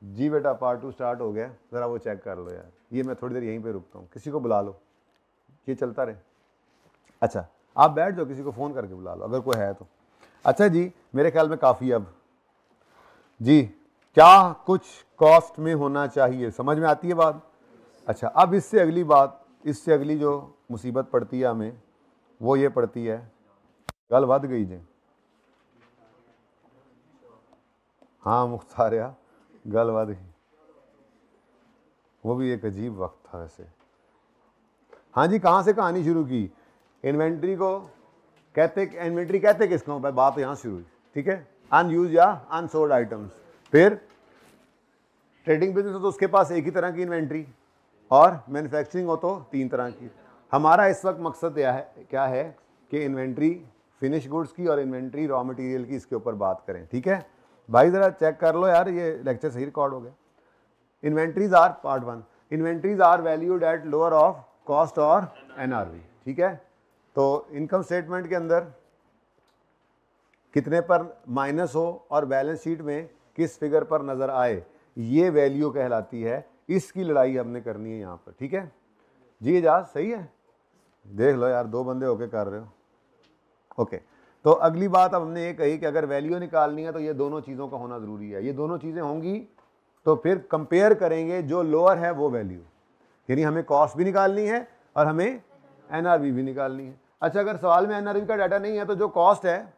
जी बेटा part 2 start हो गया, ज़रा वो चेक कर लो यार। ये मैं थोड़ी देर यहीं पे रुकता हूँ, किसी को बुला लो, ये चलता रहे। अच्छा आप बैठ जाओ, किसी को फ़ोन करके बुला लो अगर कोई है तो। अच्छा जी मेरे ख्याल में काफ़ी अब जी, क्या कुछ कॉस्ट में होना चाहिए, समझ में आती है बात। अच्छा अब इससे अगली बात, इससे अगली जो मुसीबत पड़ती है हमें वो ये पड़ती है, गल वध गई जी। हाँ मुख्तारिया गल वध गई, वो भी एक अजीब वक्त था वैसे। हाँ जी कहाँ से कहानी शुरू की, इन्वेंट्री को कहते, इन्वेंट्री कहते किसको, भाई बात यहाँ शुरू हुई, ठीक है। अनयूज या अनसोल्ड आइटम्स। फिर ट्रेडिंग बिजनेस हो तो उसके पास एक ही तरह की इन्वेंट्री, और मैन्युफैक्चरिंग हो तो 3 तरह की। हमारा इस वक्त मकसद क्या है कि इन्वेंट्री फिनिश गुड्स की और इन्वेंट्री रॉ मटेरियल की, इसके ऊपर बात करें, ठीक है भाई। ज़रा चेक कर लो यार, ये लेक्चर सही रिकॉर्ड हो गया। Inventories are part 1, inventories are valued at lower of cost और एनआरवी, ठीक है। तो इनकम स्टेटमेंट के अंदर कितने पर माइनस हो और बैलेंस शीट में किस फिगर पर नज़र आए, ये वैल्यू कहलाती है। इसकी लड़ाई हमने करनी है यहाँ पर, ठीक है जी। एजाज सही है, देख लो यार 2 बंदे होके कर रहे हो, ओके। तो अगली बात अब हमने ये कही कि अगर वैल्यू निकालनी है तो ये दोनों चीज़ों का होना ज़रूरी है। ये दोनों चीज़ें होंगी तो फिर कंपेयर करेंगे, जो लोअर है वो वैल्यू, यानी हमें कॉस्ट भी निकालनी है और हमें एनआरवी भी निकालनी है। अच्छा अगर सवाल में एनआरवी का डाटा नहीं है तो जो कॉस्ट है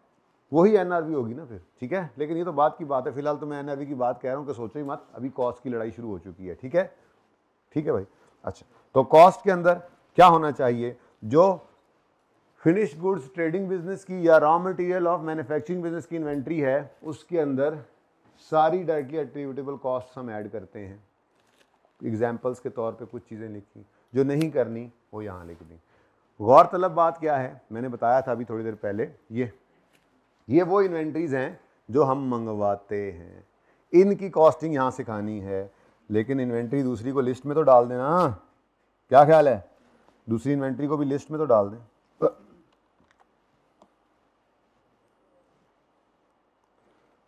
वही एनआरवी होगी ना फिर, ठीक है। लेकिन ये तो बात की बात है, फिलहाल तो मैं एनआरवी की बात कह रहा हूँ कि सोचो ही मत, अभी कॉस्ट की लड़ाई शुरू हो चुकी है, ठीक है, ठीक है भाई। अच्छा तो कॉस्ट के अंदर क्या होना चाहिए, जो फिनिश गुड्स ट्रेडिंग बिजनेस की या raw material of manufacturing business की इन्वेंट्री है, उसके अंदर सारी डायरेक्टली एट्रीब्यूटेबल कॉस्ट हम ऐड करते हैं। एग्जाम्पल्स के तौर पे कुछ चीज़ें लिखी, जो नहीं करनी वो यहाँ लिख दी। गौरतलब बात क्या है, मैंने बताया था अभी थोड़ी देर पहले, ये वो इन्वेंट्रीज हैं जो हम मंगवाते हैं, इनकी कॉस्टिंग यहाँ सिखानी है। लेकिन इन्वेंट्री दूसरी को लिस्ट में तो डाल देना, क्या ख्याल है, दूसरी इन्वेंट्री को भी लिस्ट में तो डाल दें।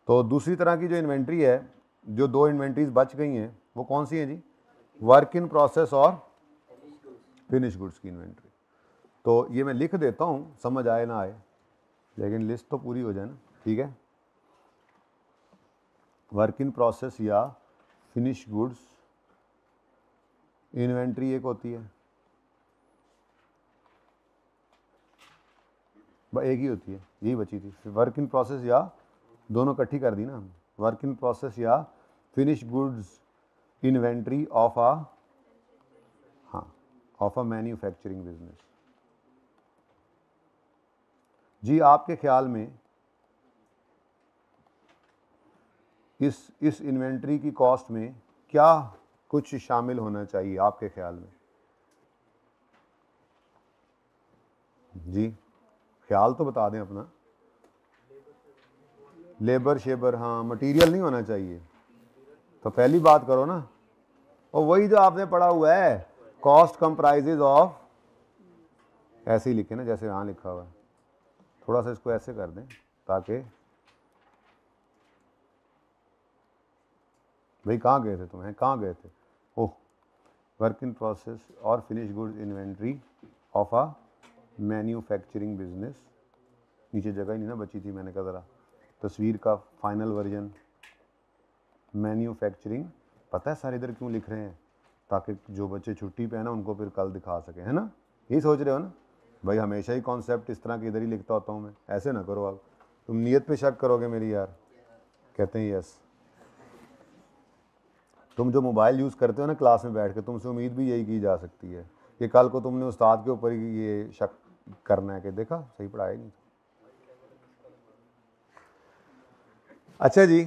तो दूसरी तरह की जो इन्वेंट्री है, जो 2 इन्वेंट्रीज बच गई हैं, वो कौन सी हैं जी, वर्क इन प्रोसेस और फिनिश गुड्स की इन्वेंट्री। तो ये मैं लिख देता हूँ, समझ आए ना आए, लेकिन लिस्ट तो पूरी हो जाए ना, ठीक है। वर्क इन प्रोसेस या फिनिश गुड्स इन्वेंट्री एक होती है, एक ही होती है, यही बची थी। वर्क इन प्रोसेस या, दोनों इकट्ठी कर दी ना, वर्क इन प्रोसेस या फिनिश गुड्स इन्वेंट्री ऑफ आ, हाँ, ऑफ अ मैन्युफैक्चरिंग बिजनेस। जी आपके ख्याल में इस इन्वेंट्री की कॉस्ट में क्या कुछ शामिल होना चाहिए आपके ख्याल में जी, ख्याल तो बता दें अपना। लेबर शेबर, हाँ, मटेरियल नहीं होना चाहिए, तो पहली बात करो ना, और वही जो आपने पढ़ा हुआ है, कॉस्ट कंप्राइजेज ऑफ, ऐसे ही लिखे ना जैसे यहाँ लिखा हुआ है, थोड़ा सा इसको ऐसे कर दें ताकि, भाई कहाँ गए थे तुम्हें, कहाँ गए थे, ओह, वर्क इन प्रोसेस और finish goods inventory of a manufacturing business, नीचे जगह ही नहीं ना बची थी, मैंने कहा ज़रा तस्वीर का फाइनल वर्जन, मैन्युफैक्चरिंग, पता है सारे इधर क्यों लिख रहे हैं, ताकि जो बच्चे छुट्टी पे है ना उनको फिर कल दिखा सकें, है ना, यही सोच रहे हो ना भाई, हमेशा ही कॉन्सेप्ट इस तरह के इधर ही लिखता होता हूँ मैं, ऐसे ना करो आप, तुम नीयत पे शक करोगे मेरी यार। कहते हैं यस, तुम जो मोबाइल यूज़ करते हो ना क्लास में बैठ के, तुमसे उम्मीद भी यही की जा सकती है कि कल को तुमने उस्ताद के ऊपर ही ये शक करना है कि देखा सही पढ़ाया नहीं। अच्छा जी,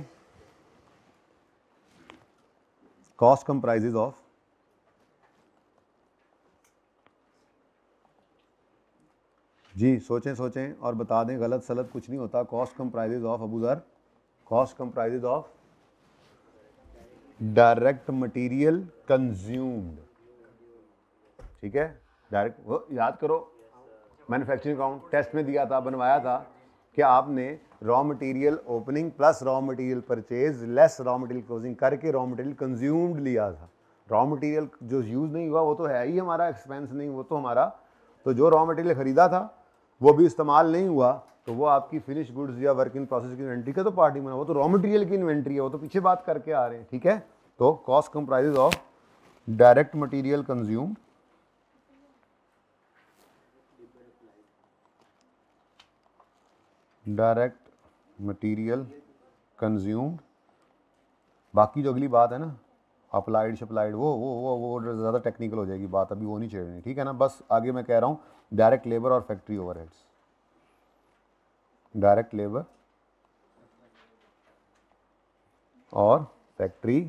कॉस्ट कंप्राइजेज ऑफ, जी सोचें सोचें और बता दें, गलत सलत कुछ नहीं होता। Cost comprises of Abuzar, cost comprises of direct material consumed, ठीक है, डायरेक्ट, वो याद करो मैन्युफैक्चरिंग अकाउंट टेस्ट में दिया था, बनवाया था कि आपने raw material opening plus raw material purchase less raw material closing करके रॉ मटेरियल कंज्यूम्ड लिया था। रॉ मटेरियल जो यूज़ नहीं हुआ वो तो है ही हमारा एक्सपेंस नहीं, वो तो हमारा, तो जो रॉ मटेरियल ख़रीदा था वो भी इस्तेमाल नहीं हुआ तो वो आपकी फिनिश गुड्स या वर्क इन प्रोसेस की इन्वेंट्री का तो पार्ट ही बना, वो तो रॉ मटेरियल की इन्वेंट्री है, वो तो पीछे बात करके आ रहे हैं। ठीक है, तो cost comprises of direct material consumed, direct material consumed, बाकी जो अगली बात है ना अप्लाइड शप्लाइड वो ज़्यादा टेक्निकल हो जाएगी बात, अभी वो नहीं छेड़नी। ठीक है ना, बस आगे मैं कह रहा हूँ डायरेक्ट लेबर और फैक्ट्री ओवरहेड्स, डायरेक्ट लेबर और फैक्ट्री,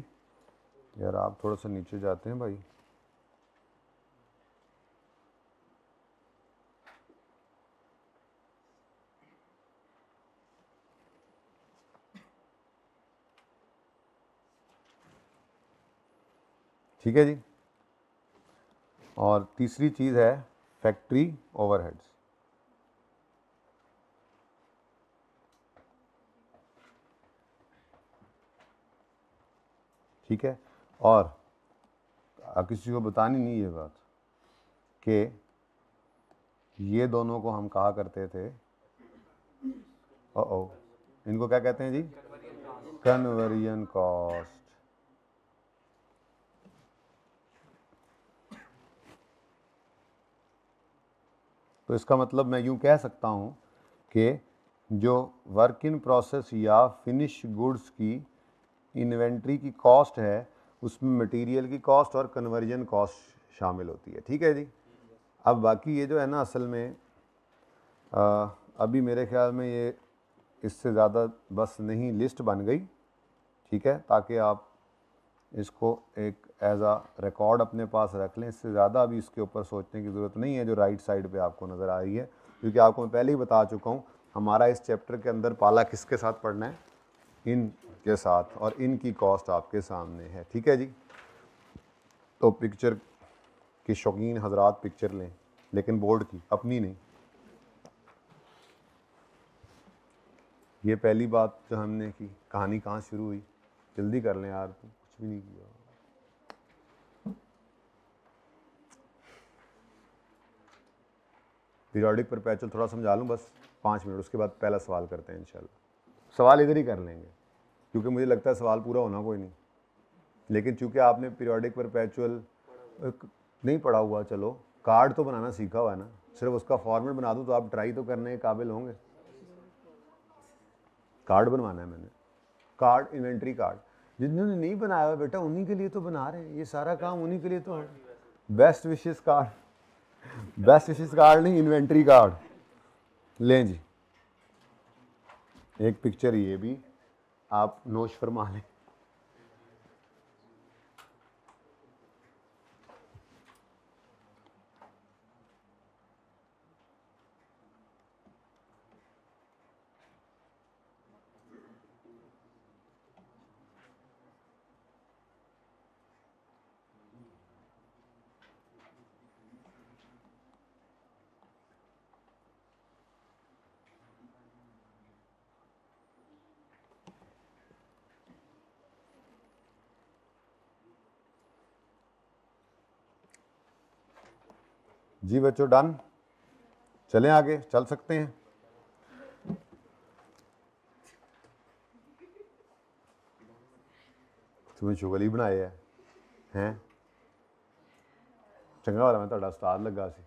यार आप थोड़ा सा नीचे जाते हैं भाई, ठीक है जी। और तीसरी चीज़ है फैक्ट्री ओवरहेड्स, ठीक है। और किसी को बतानी नहीं ये बात कि ये दोनों को हम कहा करते थे, ओ इनको क्या कहते हैं जी, कन्वर्जन कॉस्ट। तो इसका मतलब मैं यूँ कह सकता हूँ कि जो वर्क इन प्रोसेस या फिनिश गुड्स की इन्वेंट्री की कॉस्ट है उसमें मटेरियल की कॉस्ट और कन्वर्जन कॉस्ट शामिल होती है। ठीक है जी। अब बाकी ये जो है ना असल में अभी मेरे ख्याल में ये इससे ज़्यादा बस नहीं लिस्ट बन गई, ठीक है, ताकि आप इसको एक एज आ रिकॉर्ड अपने पास रख लें। इससे ज़्यादा अभी इसके ऊपर सोचने की ज़रूरत नहीं है जो राइट साइड पे आपको नज़र आ रही है, क्योंकि आपको मैं पहले ही बता चुका हूँ हमारा इस चैप्टर के अंदर पाला किसके साथ पढ़ना है, इन के साथ, और इनकी कॉस्ट आपके सामने है। ठीक है जी। तो पिक्चर की शौकीन हजरात पिक्चर लें, लेकिन बोर्ड की, अपनी नहीं। ये पहली बात जो हमने की, कहानी कहाँ शुरू हुई, जल्दी कर लें यार, तो कुछ भी नहीं किया। पीरियोडिक परपेचुअल थोड़ा समझा लूँ बस 5 मिनट, उसके बाद पहला सवाल करते हैं इंशाल्लाह। सवाल इधर ही कर लेंगे क्योंकि मुझे लगता है सवाल पूरा होना कोई नहीं, लेकिन चूंकि आपने पीरियोडिक परपेचुअल नहीं पढ़ा हुआ, चलो कार्ड तो बनाना सीखा हुआ है ना, सिर्फ उसका फॉर्मेट बना दूँ तो आप ट्राई तो करने के काबिल होंगे। कार्ड बनवाना है मैंने, कार्ड, इन्वेंट्री कार्ड। जिन्होंने नहीं बनाया हुआ बेटा उन्हीं के लिए तो बना रहे हैं, ये सारा काम उन्हीं के लिए तो है। Best wishes card, best wishes card नहीं, इन्वेंट्री कार्ड लें जी। एक पिक्चर ये भी आप नोश फरमा लें। जी बच्चों डन, चलें आगे, चल सकते हैं। तुम्हें चुगली बनाए हैं चंगा वाला, मैं ਤੁਹਾਡਾ ਉਸਤਾਦ ਲੱਗਾ ਸੀ।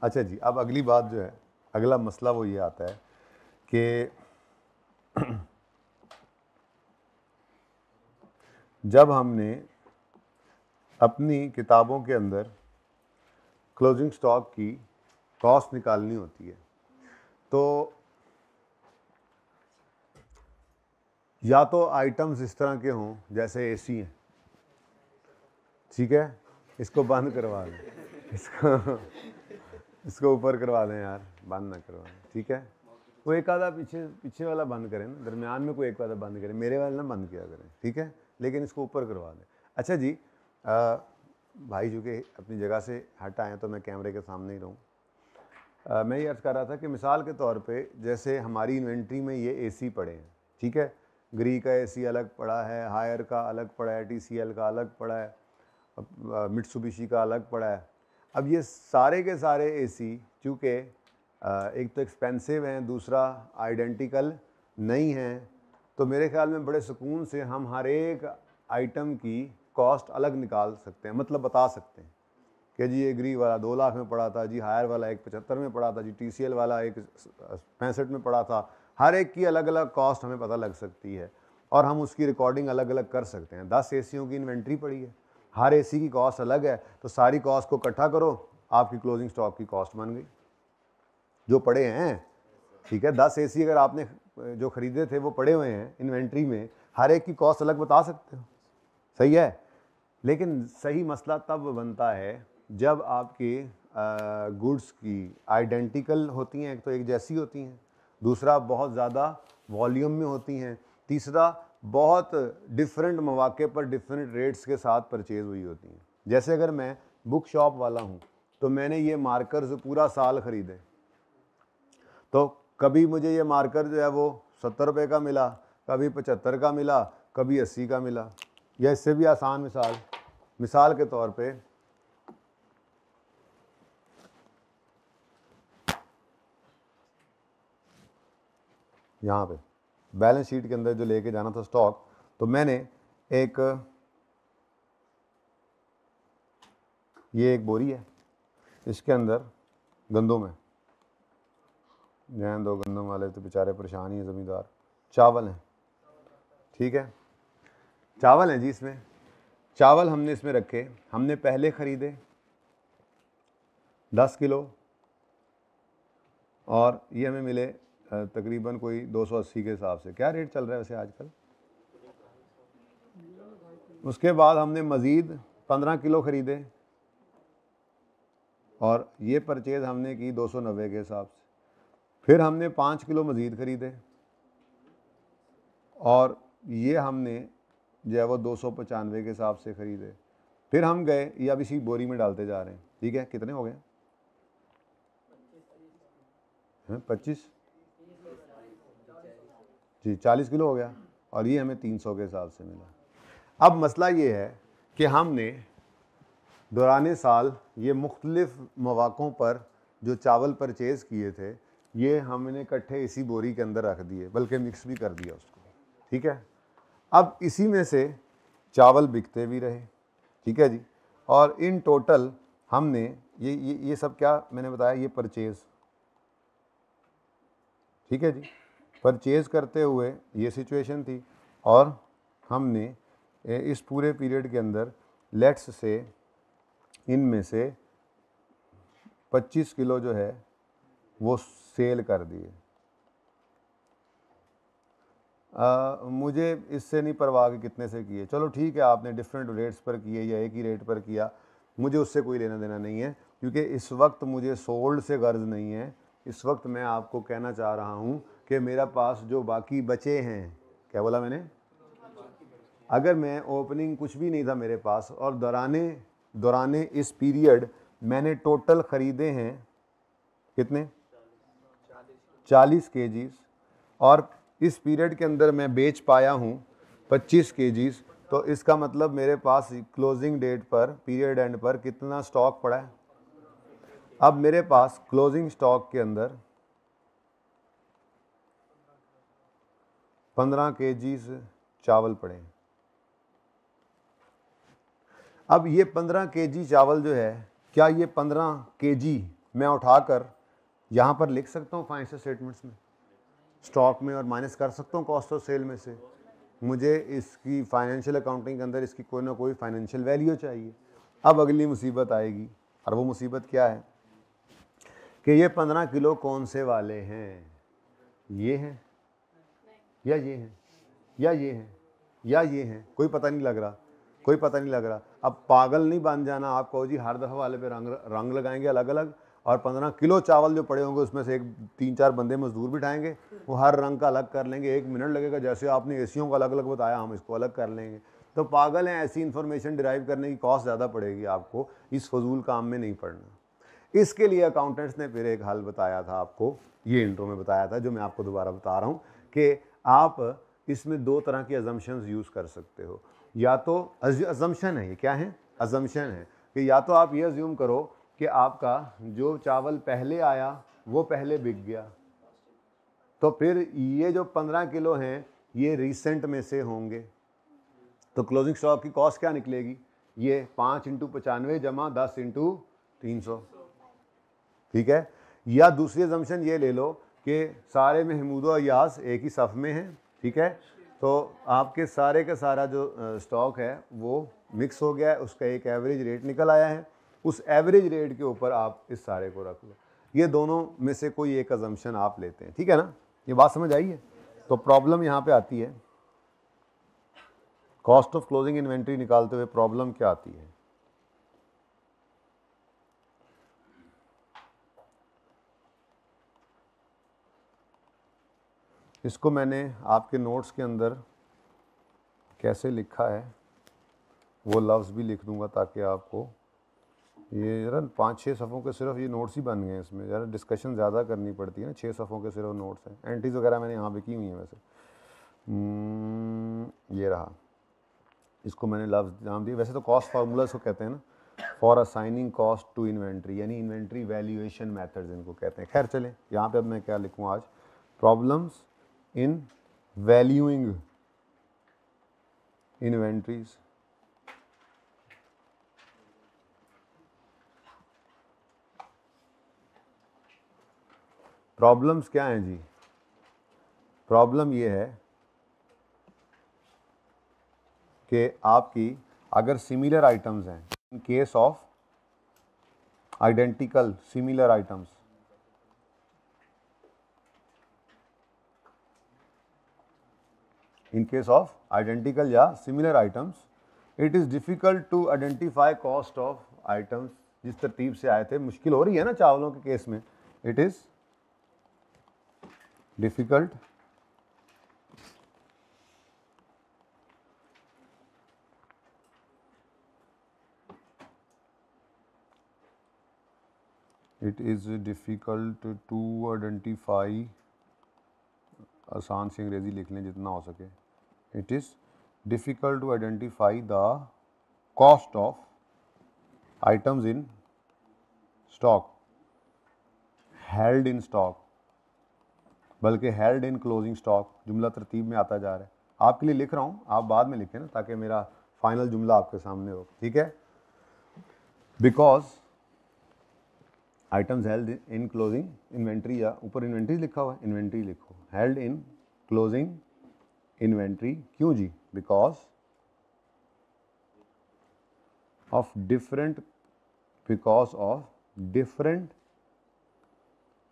अच्छा जी, अब अगली बात जो है, अगला मसला वो ये आता है कि जब हमने अपनी किताबों के अंदर क्लोजिंग स्टॉक की कॉस्ट निकालनी होती है तो या तो आइटम्स इस तरह के हों जैसे एसी हैं, ठीक है, इसको बंद करवा दें, इसको ऊपर करवा दें यार, बंद ना करवाएं, ठीक है। कोई एक आधा पीछे वाला बंद करें ना, दरमियान में कोई एक आधा बंद करें, मेरे वाला ना बंद किया करें, ठीक है, लेकिन इसको ऊपर करवा दें। अच्छा जी, भाई चूँकि अपनी जगह से हट आए हैं तो मैं कैमरे के सामने ही रहूँ। मैं ये अर्ज़ कर रहा था कि मिसाल के तौर पे जैसे हमारी इन्वेंट्री में ये एसी पड़े हैं, ठीक है, ग्री का एसी अलग पड़ा है, हायर का अलग पड़ा है, टीसीएल का अलग पड़ा है, मित्सुबिशी का अलग पड़ा है। अब ये सारे के सारे एसी चूँकि एक तो एक्सपेंसिव हैं, दूसरा आइडेंटिकल नहीं हैं, तो मेरे ख्याल में बड़े सुकून से हम हर एक आइटम की कॉस्ट अलग निकाल सकते हैं, मतलब बता सकते हैं कि जी ये ग्री वाला 2 लाख में पड़ा था, जी हायर वाला 175 में पड़ा था, जी टीसीएल वाला 165 में पड़ा था। हर एक की अलग अलग कॉस्ट हमें पता लग सकती है और हम उसकी रिकॉर्डिंग अलग अलग कर सकते हैं। 10 एसीयों की इन्वेंट्री पड़ी है, हर एसी की कॉस्ट अलग है, तो सारी कॉस्ट को इकट्ठा करो, आपकी क्लोजिंग स्टॉक की कॉस्ट बन गई जो पड़े हैं। ठीक है, 10 एसी अगर आपने जो ख़रीदे थे वो पड़े हुए हैं इन्वेंट्री में, हर एक की कॉस्ट अलग बता सकते हो, सही है। लेकिन सही मसला तब बनता है जब आपके गुड्स की आइडेंटिकल होती हैं, एक तो एक जैसी होती हैं, दूसरा बहुत ज़्यादा वॉल्यूम में होती हैं, तीसरा बहुत डिफरेंट मौके पर डिफरेंट रेट्स के साथ परचेज़ हुई होती हैं। जैसे अगर मैं बुक शॉप वाला हूँ तो मैंने ये मार्कर्स पूरा साल ख़रीदे, तो कभी मुझे ये मार्कर जो है वो 70 रुपये का मिला, कभी 75 का मिला, कभी 80 का मिला। या इससे भी आसान मिसाल के तौर पे यहाँ पे बैलेंस शीट के अंदर जो लेके जाना था स्टॉक, तो मैंने ये एक बोरी है, इसके अंदर गंदम है, रहने दो, गंदम वाले तो बेचारे परेशान ही हैं ज़मींदार। चावल हैं, ठीक है, चावल हैं जी, इसमें चावल हमने इसमें रखे, हमने पहले ख़रीदे 10 किलो और ये हमें मिले तकरीबन कोई 280 के हिसाब से। क्या रेट चल रहा है वैसे आजकल? उसके बाद हमने मज़ीद 15 किलो ख़रीदे और ये परचेज़ हमने की 290 के हिसाब से। फिर हमने 5 किलो मज़ीद ख़रीदे और ये हमने जो है वो 295 के हिसाब से ख़रीदे। फिर हम गए, ये अब इसी बोरी में डालते जा रहे हैं, ठीक है, कितने हो गए? 25 जी, 40 किलो हो गया और ये हमें 300 के हिसाब से मिला। अब मसला ये है कि हमने दौरान साल ये मुख्तलिफ मौक़ों पर जो चावल परचेज़ किए थे, ये हमने इकट्ठे इसी बोरी के अंदर रख दिए, बल्कि मिक्स भी कर दिया उसको, ठीक है। अब इसी में से चावल बिकते भी रहे, ठीक है जी, और इन टोटल हमने ये सब क्या मैंने बताया, ये परचेज़, ठीक है जी, परचेज़ करते हुए ये सिचुएशन थी और हमने इस पूरे पीरियड के अंदर लेट्स से इनमें से 25 किलो जो है वो सेल कर दिए। मुझे इससे नहीं परवाह कि कितने से किए, चलो ठीक है, आपने डिफरेंट रेट्स पर किए या एक ही रेट पर किया, मुझे उससे कोई लेना देना नहीं है, क्योंकि इस वक्त मुझे सोल्ड से गर्ज नहीं है। इस वक्त मैं आपको कहना चाह रहा हूँ कि मेरा पास जो बाकी बचे हैं, क्या बोला मैंने, अगर मैं ओपनिंग कुछ भी नहीं था मेरे पास और दौराने इस पीरियड मैंने टोटल ख़रीदे हैं कितने, 40 केजीज़, और इस पीरियड के अंदर मैं बेच पाया हूँ 25 केजीज़, तो इसका मतलब मेरे पास क्लोजिंग डेट पर, पीरियड एंड पर कितना स्टॉक पड़ा है। अब मेरे पास क्लोजिंग स्टॉक के अंदर 15 केजीज़ चावल पड़े हैं। अब ये 15 केजी चावल जो है, क्या ये 15 केजी मैं उठाकर यहाँ पर लिख सकता हूँ फाइनेंशियल स्टेटमेंट्स में, स्टॉक में, और माइनस कर सकता हूँ कॉस्ट ऑफ सेल में से? मुझे इसकी फाइनेंशियल अकाउंटिंग के अंदर इसकी कोई ना कोई फाइनेंशियल वैल्यू चाहिए। अब अगली मुसीबत आएगी, और वो मुसीबत क्या है कि ये 15 किलो कौन से वाले हैं, ये हैं या ये हैं या ये हैं या ये हैं, कोई पता नहीं लग रहा, कोई पता नहीं लग रहा। अब पागल नहीं बन जाना आप, कहो जी हर दफ़ा वाले पे रंग लगाएंगे अलग अलग, और 15 किलो चावल जो पड़े होंगे उसमें से 3-4 बंदे मजदूर बिठाएंगे, वो हर रंग का अलग कर लेंगे, 1 मिनट लगेगा। जैसे आपने एसियों का अलग अलग बताया, हम इसको अलग कर लेंगे। तो पागल हैं, ऐसी इन्फॉर्मेशन डिराइव करने की कॉस्ट ज़्यादा पड़ेगी आपको, इस फजूल काम में नहीं पड़ना। इसके लिए अकाउंटेंट्स ने फिर एक हल बताया था आपको, ये इंट्रो में बताया था, जो मैं आपको दोबारा बता रहा हूँ कि आप इसमें दो तरह की अजम्पशंस यूज़ कर सकते हो। या तो अजम्पशन है, ये क्या है, अजम्पशन है कि या तो आप ये अज्यूम करो कि आपका जो चावल पहले आया वो पहले बिक गया, तो फिर ये जो 15 किलो हैं ये रिसेंट में से होंगे, तो क्लोजिंग स्टॉक की कॉस्ट क्या निकलेगी, ये 5 × 95 जमा 10 × 300, ठीक है। या दूसरी अजम्पशन ये ले लो कि सारे महमूद और अयाज एक ही सफ़ में हैं, ठीक है, तो आपके सारे का सारा जो स्टॉक है वो मिक्स हो गया है, उसका एक एवरेज रेट निकल आया है, उस एवरेज रेट के ऊपर आप इस सारे को रख लो। ये दोनों में से कोई एक अजम्पशन आप लेते हैं, ठीक है ना, ये बात समझ आई है। तो प्रॉब्लम यहाँ पे आती है, कॉस्ट ऑफ क्लोजिंग इन्वेंट्री निकालते हुए प्रॉब्लम क्या आती है। इसको मैंने आपके नोट्स के अंदर कैसे लिखा है वो लफ्ज़ भी लिख दूंगा, ताकि आपको ये जरा 5-6 सफ़ों के सिर्फ ये नोट्स ही बन गए हैं, इसमें ज़रा डिस्कशन ज़्यादा करनी पड़ती है ना, 6 सफ़ों के सिर्फ नोट्स हैं। एंट्रीज वगैरह मैंने यहाँ पे की हुई हैं वैसे। ये रहा, इसको मैंने लफ्ज़ नाम दिया, वैसे तो कॉस्ट फार्मूलाज को कहते हैं ना, for assigning cost to inventory, यानी इन्वेंट्री वैल्यूएशन मेथड्स इनको कहते हैं। खैर चलें, यहाँ पे अब मैं क्या लिखूँ आज, problems in valuing inventories. Problems क्या हैं जी, प्रॉब्लम ये है कि आपकी अगर सिमिलर आइटम्स हैं, in case of identical similar items, in case of identical या similar items, it is difficult to identify cost of items. जिस तरतीब से आए थे, मुश्किल हो रही है ना चावलों के केस में, it is difficult it is difficult to identify, आसान से अंग्रेज़ी लिख लें जितना हो सके, it is difficult to identify the cost of items in stock, held in stock, बल्कि हेल्ड इन क्लोजिंग स्टॉक जुमला तरतीब में आता जा रहा है। आपके लिए लिख रहा हूँ, आप बाद में लिखें ना, ताकि मेरा फाइनल जुमला आपके सामने हो, ठीक है। Because items held in closing inventory, या ऊपर इन्वेंट्री लिखा हुआ है, इन्वेंट्री लिखो, हेल्ड इन क्लोजिंग इन्वेंट्री, क्यों जी, because of different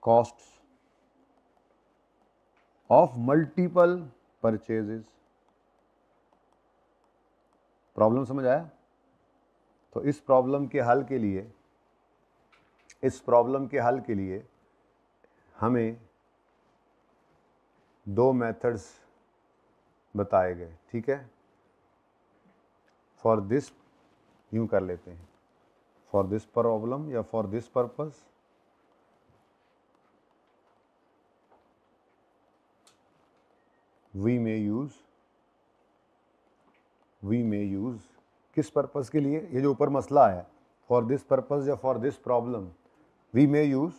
costs of multiple purchases। Problem समझ आया। तो इस प्रॉब्लम के हल के लिए हमें दो मेथड्स बताए गए, ठीक है। फॉर दिस यूं कर लेते हैं, फॉर दिस प्रॉब्लम या for this purpose we may use, किस पर्पस के लिए, ये जो ऊपर मसला है, फॉर दिस पर्पस या for this problem, we may use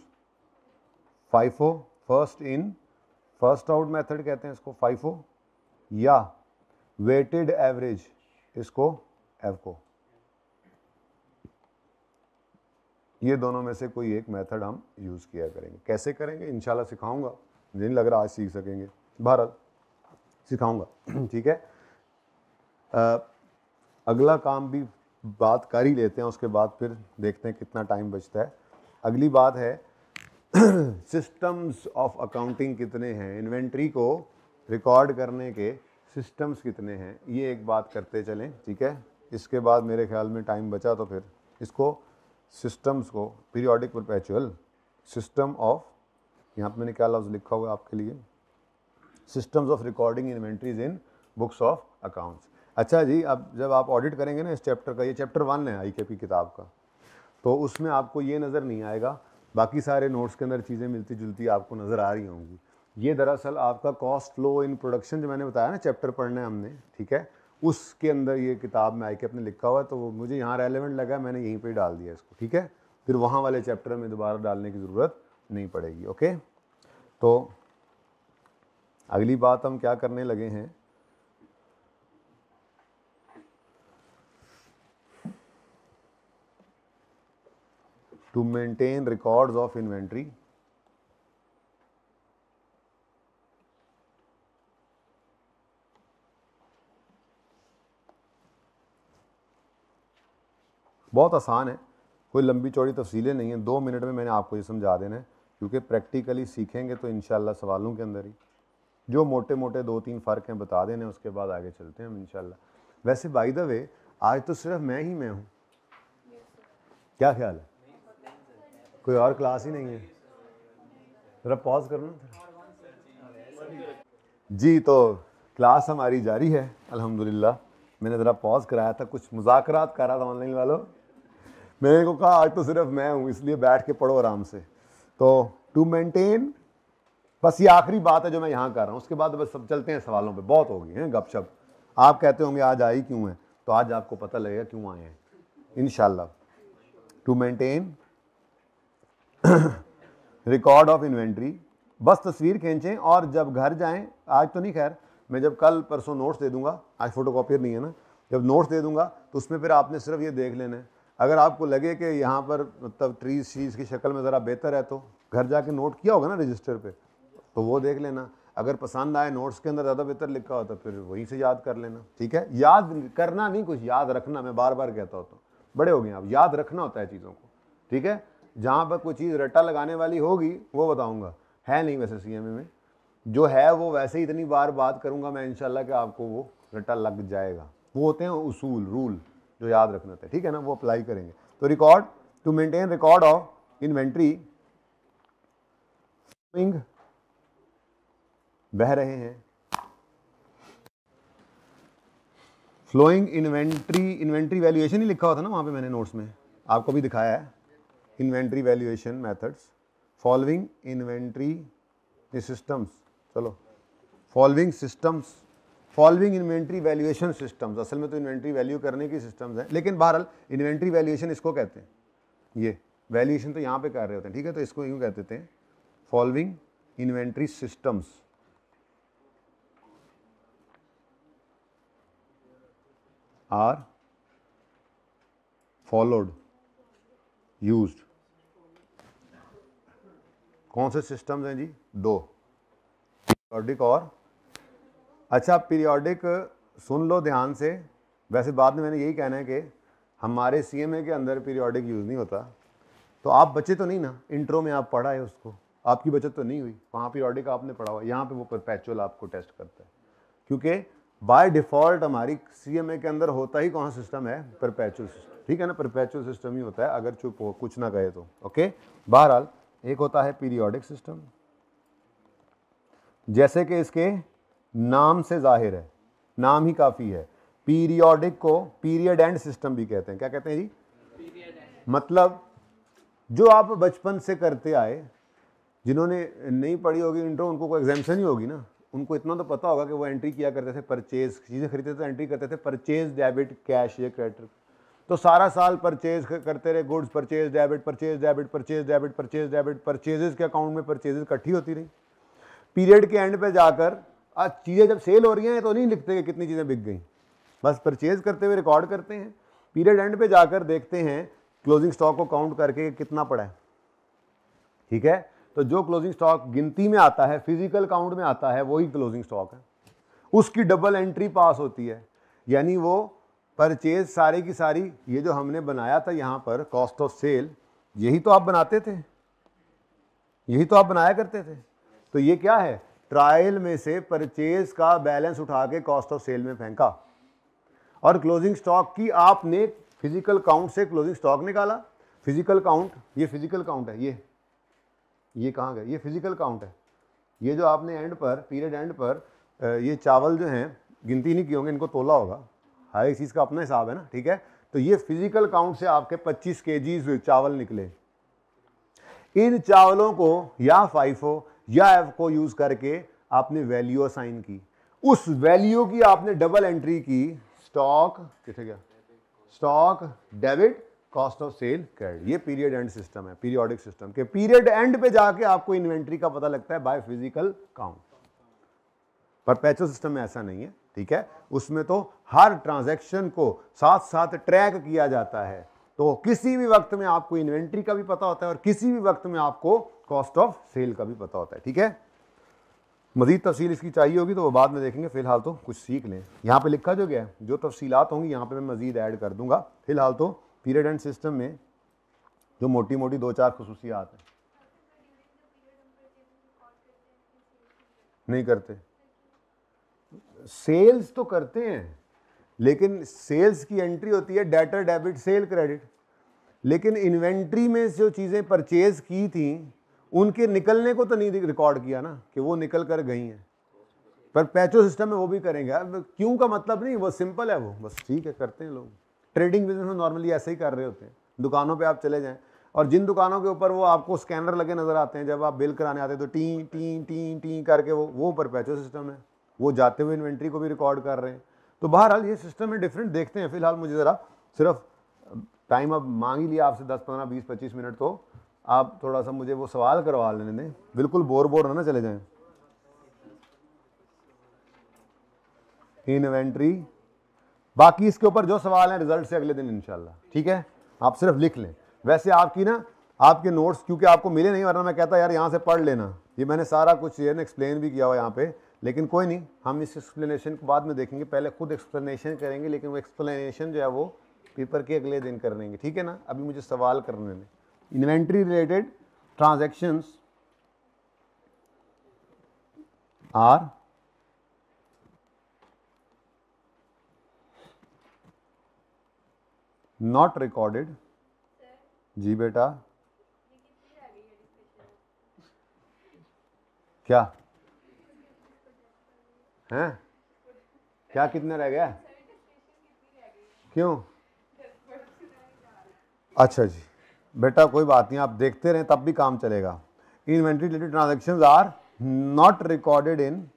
FIFO, first out method कहते हैं इसको फाइफो, या वेटेड एवरेज, इसको एवको। ये दोनों में से कोई एक मेथड हम यूज़ किया करेंगे। कैसे करेंगे इंशाल्लाह सिखाऊंगा, मुझे नहीं लग रहा आज सीख सकेंगे, बहरहाल सिखाऊंगा, ठीक है। अगला काम भी बात कर ही लेते हैं, उसके बाद फिर देखते हैं कितना टाइम बचता है। अगली बात है सिस्टम्स ऑफ अकाउंटिंग कितने हैं, इन्वेंट्री को रिकॉर्ड करने के सिस्टम्स कितने हैं, ये एक बात करते चलें, ठीक है। इसके बाद मेरे ख्याल में टाइम बचा तो फिर इसको सिस्टम्स को पीरियोडिक परपेचुअल सिस्टम ऑफ, यहाँ पर मैंने क्या लफ्ज़ लिखा हुआ है आपके लिए, systems of recording inventories in books of accounts. अच्छा जी, अब जब आप ऑडिट करेंगे ना इस चैप्टर का, ये चैप्टर 1 है ICAP की किताब का, तो उसमें आपको ये नज़र नहीं आएगा, बाकी सारे नोट्स के अंदर चीज़ें मिलती जुलती आपको नज़र आ रही होंगी। ये दरअसल आपका कॉस्ट फ्लो इन प्रोडक्शन जो मैंने बताया ना चैप्टर पढ़ना है हमने, ठीक है, उसके अंदर ये किताब में ICAP ने लिखा हुआ है, तो वो मुझे यहाँ रेलेवेंट लगा, मैंने यहीं पर डाल दिया इसको, ठीक है। फिर वहाँ वाले चैप्टर में दोबारा डालने की ज़रूरत नहीं पड़ेगी। ओके, तो अगली बात हम क्या करने लगे हैं, to maintain records of inventory. बहुत आसान है, कोई लंबी चौड़ी तफसीलें नहीं है, 2 मिनट में मैंने आपको ये समझा देना है, क्योंकि प्रैक्टिकली सीखेंगे तो इंशाल्लाह सवालों के अंदर ही जो मोटे मोटे 2-3 फ़र्क हैं बता देने, उसके बाद आगे चलते हैं हम इंशाल्लाह। वैसे बाय द वे आज तो सिर्फ मैं हूँ, क्या ख्याल है? कोई और क्लास ही नहीं है? ज़रा पॉज करना जी। तो क्लास हमारी जारी है अल्हम्दुलिल्लाह। मैंने ज़रा पॉज कराया था, कुछ मुज़ाकरात कर रहा था ऑनलाइन वालों, मैंने को कहा आज तो सिर्फ मैं हूँ, इसलिए बैठ के पढ़ो आराम से। तो टू मेंटेन, बस ये आखिरी बात है जो मैं यहाँ कर रहा हूँ, उसके बाद बस सब चलते हैं सवालों पे, बहुत हो गई हैं गपशप। आप कहते होंगे आज आई क्यों है, तो आज आपको पता लगेगा क्यों आए हैं इंशाल्लाह। To maintain record of inventory, बस तस्वीर खींचें और जब घर जाएं, आज तो नहीं खैर, मैं जब कल परसों नोट्स दे दूंगा, आज फोटोकॉपियर नहीं है ना, जब नोट्स दे दूंगा तो उसमें फिर आपने सिर्फ ये देख लेना है। अगर आपको लगे कि यहाँ पर मतलब ट्रीज शीज की शक्ल में ज़रा बेहतर है तो घर जाके नोट किया होगा ना रजिस्टर पे, तो वो देख लेना। अगर पसंद आए नोट्स के अंदर ज़्यादा बेहतर लिखा हो तो फिर वहीं से याद कर लेना, ठीक है। याद करना नहीं, कुछ याद रखना, मैं बार बार कहता होता हूँ, बड़े हो गए आप, याद रखना होता है चीज़ों को, ठीक है। जहाँ पर कोई चीज़ रट्टा लगाने वाली होगी वो बताऊँगा, है नहीं वैसे CMA में, जो है वो वैसे ही इतनी बार बात करूँगा मैं इंशाल्लाह कि आपको वो रट्टा लग जाएगा। वो होते हैं उसूल, रूल जो याद रखना होता है, ठीक है ना, वो अप्लाई करेंगे। तो record, to maintain record of inventory, बह रहे हैं, फ्लोइंग इन्वेंट्री, इन्वेंट्री वैल्यूएशन ही लिखा हुआ था ना वहाँ पे, मैंने नोट्स में आपको भी दिखाया है, inventory valuation methods, following inventory systems, चलो following systems, following inventory valuation systems, असल में तो इन्वेंट्री वैल्यू करने की सिस्टम्स हैं, लेकिन बहरहाल इन्वेंट्री वैल्यूएशन इसको कहते हैं, ये वैल्यूएशन तो यहाँ पे कर रहे होते हैं, ठीक है, तो इसको यूँ कहते हैं following inventory systems are followed used. कौन से सिस्टम्स हैं जी? 2, पीरियोडिक और, अच्छा पीरियोडिक सुन लो ध्यान से, वैसे बाद में मैंने यही कहना है कि हमारे CMA के अंदर पीरियोडिक यूज़ नहीं होता, तो आप बचे तो नहीं ना, इंट्रो में आप पढ़ा है उसको, आपकी बचत तो नहीं हुई, वहाँ पीरियोडिक आपने पढ़ा हुआ, यहाँ पे वो परपेचुअल आपको टेस्ट करता है, क्योंकि बाय डिफ़ॉल्ट हमारी CMA के अंदर होता ही कौन सा सिस्टम है? परपेचुअल सिस्टम, ठीक है ना, परपेचुअल सिस्टम ही होता है अगर चुप हो कुछ ना कहे तो। ओके, बहरहाल एक होता है पीरियोडिक सिस्टम, जैसे कि इसके नाम से जाहिर है, नाम ही काफ़ी है, पीरियोडिक को पीरियड एंड सिस्टम भी कहते हैं। क्या कहते हैं जी? मतलब जो आप बचपन से करते आए, जिन्होंने नहीं पढ़ी होगी इंट्रो, उनको कोई एग्जाम्पशन ही होगी ना, उनको इतना तो पता होगा कि वो एंट्री किया करते थे, परचेज चीज़ें खरीदते थे, एंट्री करते थे परचेज डेबिट कैश या क्रेडिट, तो सारा साल परचेज करते रहे, goods purchase debit, purchase debit, purchase debit, purchase debit, purchases के अकाउंट में परचेजेस इकट्ठी होती रही। पीरियड के एंड पे जाकर आज चीज़ें जब सेल हो रही हैं तो नहीं लिखते कि कितनी चीज़ें बिक गई, बस परचेज करते हुए रिकॉर्ड करते हैं, पीरियड एंड पे जाकर देखते हैं क्लोजिंग स्टॉक को काउंट करके कितना पड़ा है, ठीक है। तो जो क्लोजिंग स्टॉक गिनती में आता है, फिजिकल काउंट में आता है, वही क्लोजिंग स्टॉक है, उसकी डबल एंट्री पास होती है, यानी वो परचेज सारी की सारी, ये जो हमने बनाया था यहाँ पर कॉस्ट ऑफ सेल, यही तो आप बनाते थे, यही तो आप बनाया करते थे, तो ये क्या है? ट्रायल में से परचेज का बैलेंस उठा के कॉस्ट ऑफ सेल में फेंका, और क्लोजिंग स्टॉक की आपने फिजिकल काउंट से क्लोजिंग स्टॉक निकाला। फिजिकल काउंट, ये फिजिकल काउंट है, ये कहाँ गए? ये फिजिकल काउंट है, ये जो आपने एंड पर, पीरियड एंड पर ये चावल जो हैं गिनती नहीं किए होंगे, इनको तोला होगा, हर एक चीज़ का अपना हिसाब है ना, ठीक है। तो ये फिजिकल काउंट से आपके 25 kg चावल निकले। इन चावलों को या FIFO या FIFO यूज करके आपने वैल्यू असाइन की, उस वैल्यू की आपने डबल एंट्री की स्टॉक, किथे गया, stock debit cost of cell credit. ये पीरियड एंड सिस्टम है, पीरियोडिक सिस्टम के पीरियड एंड पे जाके आपको इन्वेंट्री का पता लगता है by physical count. Perpetual system में ऐसा नहीं है, ठीक है। उसमें तो हर ट्रांजैक्शन को साथ साथ ट्रैक किया जाता है, तो किसी भी वक्त में आपको इन्वेंट्री का भी पता होता है और किसी भी वक्त में आपको कॉस्ट ऑफ सेल का भी पता होता है, ठीक है। मजीद तफसील इसकी चाहिए होगी तो वो बाद में देखेंगे, फिलहाल तो कुछ सीख लें। यहाँ पे लिखा जो गया है, जो तफसीलात होंगी यहाँ पे मैं मजीद ऐड कर दूंगा। फिलहाल तो पीरियड एंड सिस्टम में जो मोटी मोटी 2-4 खुसूसियात हैं नहीं करते। सेल्स तो करते हैं, लेकिन सेल्स की एंट्री होती है डेटर डेबिट सेल क्रेडिट, लेकिन इन्वेंट्री में जो चीज़ें परचेज की थी उनके निकलने को तो नहीं रिकॉर्ड किया ना कि वो निकल कर गई हैं। परपेचुअल सिस्टम में वो भी करेंगे। अब क्यों का मतलब नहीं, वो सिंपल है, वो बस ठीक है करते हैं लोग। ट्रेडिंग बिजनेस में नॉर्मली ऐसे ही कर रहे होते हैं। दुकानों पे आप चले जाएं और जिन दुकानों के ऊपर वो आपको स्कैनर लगे नजर आते हैं, जब आप बिल कराने आते हैं तो टी टी टी टी करके वो परपेचुअल सिस्टम है, वो जाते हुए इन्वेंट्री को भी रिकॉर्ड कर रहे हैं। तो बहरहाल ये सिस्टम है डिफरेंट, देखते हैं। फिलहाल मुझे ज़रा सिर्फ टाइम अब मांग ही लिया आपसे 10, 15, 20, 25 मिनट, तो आप थोड़ा सा मुझे वो सवाल करवा लेने दें, बिल्कुल बोर ना चले जाएं। इन्वेंट्री, बाकी इसके ऊपर जो सवाल हैं रिजल्ट से अगले दिन इंशाल्लाह, ठीक है। आप सिर्फ लिख लें। वैसे आपकी ना आपके नोट्स क्योंकि आपको मिले नहीं, वरना मैं कहता यार यहाँ से पढ़ लेना, ये मैंने सारा कुछ ये एक्सप्लेन भी किया हुआ यहाँ पे, लेकिन कोई नहीं, हम इस एक्सप्लेनेशन को बाद में देखेंगे। पहले खुद एक्सप्लेनेशन करेंगे, लेकिन वो एक्सप्लेनेशन जो है वो पेपर के अगले दिन करेंगे, ठीक है ना। अभी मुझे सवाल करने में inventory related transactions are not recorded. जी बेटा, क्या हैं, क्या कितना रह गया, क्यों? अच्छा जी बेटा, कोई बात नहीं, आप देखते रहें तब भी काम चलेगा। Inventory related transactions are not recorded in,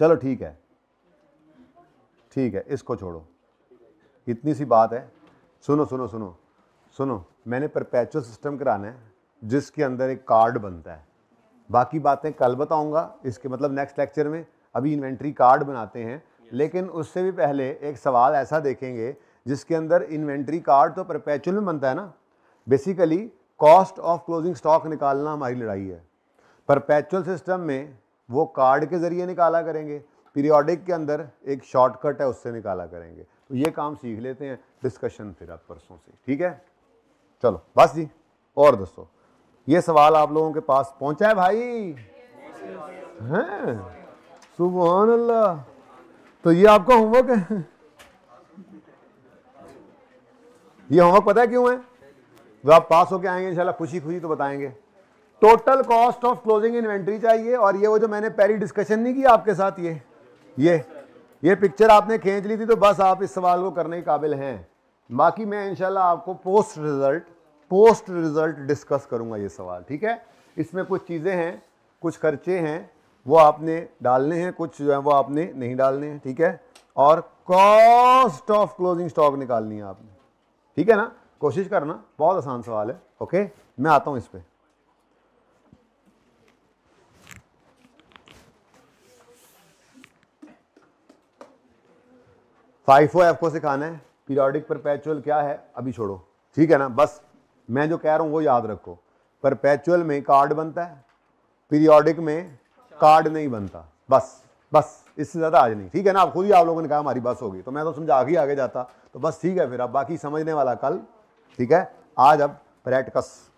चलो ठीक है, ठीक है, इसको छोड़ो, इतनी सी बात है। सुनो सुनो सुनो सुनो, मैंने परपेचुअल सिस्टम कराना है जिसके अंदर एक कार्ड बनता है। बाकी बातें कल बताऊंगा, इसके मतलब नेक्स्ट लेक्चर में। अभी इन्वेंट्री कार्ड बनाते हैं, लेकिन उससे भी पहले एक सवाल ऐसा देखेंगे जिसके अंदर इन्वेंट्री कार्ड तो परपेचुअल में बनता है ना। Basically cost of closing stock निकालना हमारी लड़ाई है। परपेचुअल सिस्टम में वो कार्ड के जरिए निकाला करेंगे, पीरियोडिक के अंदर एक शॉर्टकट है उससे निकाला करेंगे। तो ये काम सीख लेते हैं, डिस्कशन फिर अब परसों से, ठीक है। चलो बस जी, और दोस्तों ये सवाल आप लोगों के पास पहुंचा है भाई? हैं, सुभान अल्लाह। तो ये आपका होमवर्क है। ये होमवर्क पता है क्यों है? जब आप पास होके आएंगे इंशाल्लाह खुशी खुशी तो बताएंगे। Total cost of closing inventory चाहिए, और ये वो जो मैंने पहली डिस्कशन नहीं की आपके साथ, ये पिक्चर आपने खींच ली थी, तो बस आप इस सवाल को करने के काबिल हैं। बाकी मैं इंशाल्लाह आपको पोस्ट रिजल्ट डिस्कस करूंगा ये सवाल, ठीक है। इसमें कुछ चीज़ें हैं, कुछ खर्चे हैं वो आपने डालने हैं, कुछ जो है वो आपने नहीं डालने हैं, ठीक है। और कॉस्ट ऑफ क्लोजिंग स्टॉक निकालनी है आपने, ठीक है ना। कोशिश करना, बहुत आसान सवाल है। ओके, मैं आता हूं इस पे। FIFO FIFO सिखाना है। पीरियोडिक परपेचुअल क्या है अभी छोड़ो, ठीक है ना। बस मैं जो कह रहा हूं वो याद रखो। परपेचुअल में कार्ड बनता है, पीरियोडिक में कार्ड नहीं बनता। बस इससे ज्यादा आज नहीं, ठीक है ना। आप खुद ही आप लोगों ने कहा हमारी बस होगी, तो मैं तो समझा के आगे जाता, तो बस ठीक है। फिर अब बाकी समझने वाला कल, ठीक है। आज अब प्रैक्टिकस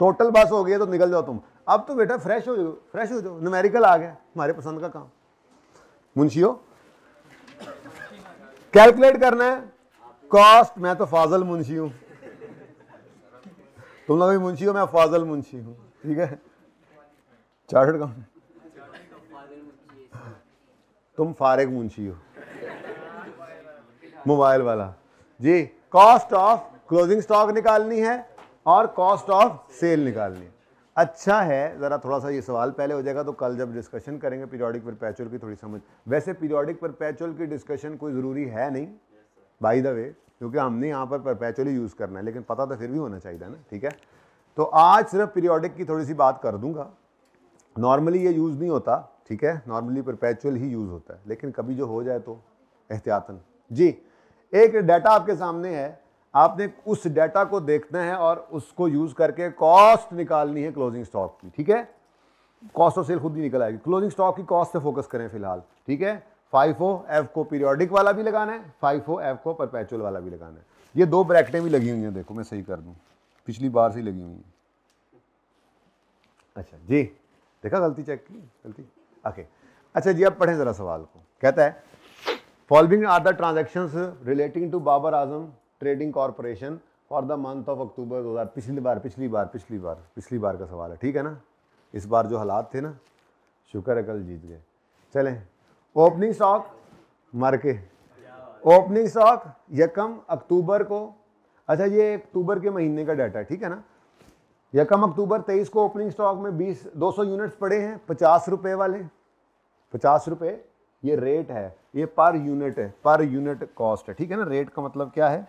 टोटल बस हो गई है, तो निकल जाओ तुम। अब तो बेटा फ्रेश हो जाओ, न्यूमेरिकल आ गया, हमारे पसंद का काम। मुंशियो कैलकुलेट करना है कॉस्ट। मैं तो फाजल मुंशी हूं, तुम लोग भी मुंशी हो, मैं फाजल मुंशी हूं, ठीक है। चार्टर्ड अकाउंटेंट, तुम फारिग मुंशी हो। मोबाइल वाला जी। कॉस्ट ऑफ क्लोजिंग स्टॉक निकालनी है और कॉस्ट ऑफ सेल निकालनी है। अच्छा है, ज़रा थोड़ा सा ये सवाल पहले हो जाएगा तो कल जब डिस्कशन करेंगे पीरियोडिक परपेचुअल की थोड़ी समझ। वैसे पीरियोडिक परपेचुअल की डिस्कशन कोई ज़रूरी है नहीं बाय द वे, क्योंकि हमने यहाँ पर परपेचुअल ही यूज़ करना है, लेकिन पता तो फिर भी होना चाहिए ना, ठीक है। तो आज सिर्फ पीरियोडिक की थोड़ी सी बात कर दूंगा। नॉर्मली ये यूज़ नहीं होता, ठीक है, नॉर्मली परपेचुअल ही यूज़ होता है, लेकिन कभी जो हो जाए तो एहतियातन जी। एक डाटा आपके सामने है, आपने उस डाटा को देखना है और उसको यूज करके कॉस्ट निकालनी है क्लोजिंग स्टॉक की, ठीक है। कॉस्ट ऑफ सेल खुद ही निकल आएगी। क्लोजिंग स्टॉक की कॉस्ट से फोकस करें फिलहाल, ठीक है। FIFO F को पीरियोडिक वाला भी लगाना है, FIFO F को परपेचुअल वाला भी लगाना है। ये दो ब्रैकेटें भी लगी हुई हैं, देखो मैं सही कर दूं, पिछली बार से लगी हुई हैं। अच्छा जी, देखा गलती चेक की, गलती ओके। अच्छा जी, अब पढ़ें जरा सवाल को। कहता है following are the transactions relating to Babar Azam trading corporation for the month of October 2000। पिछली बार का सवाल है, ठीक है ना। इस बार जो हालात थे ना, शुक्र है कल जीत गए। चलें, ओपनिंग स्टॉक मर के, ओपनिंग स्टॉक यकम अक्टूबर को, अच्छा ये अक्टूबर के महीने का डाटा है, ठीक है ना। यकम अक्टूबर 23 को ओपनिंग स्टॉक में 200 यूनिट्स पड़े हैं 50 रुपये वाले, 50 रुपये ये रेट है, ये पर यूनिट है, पर यूनिट कॉस्ट है, ठीक है ना। रेट का मतलब क्या है,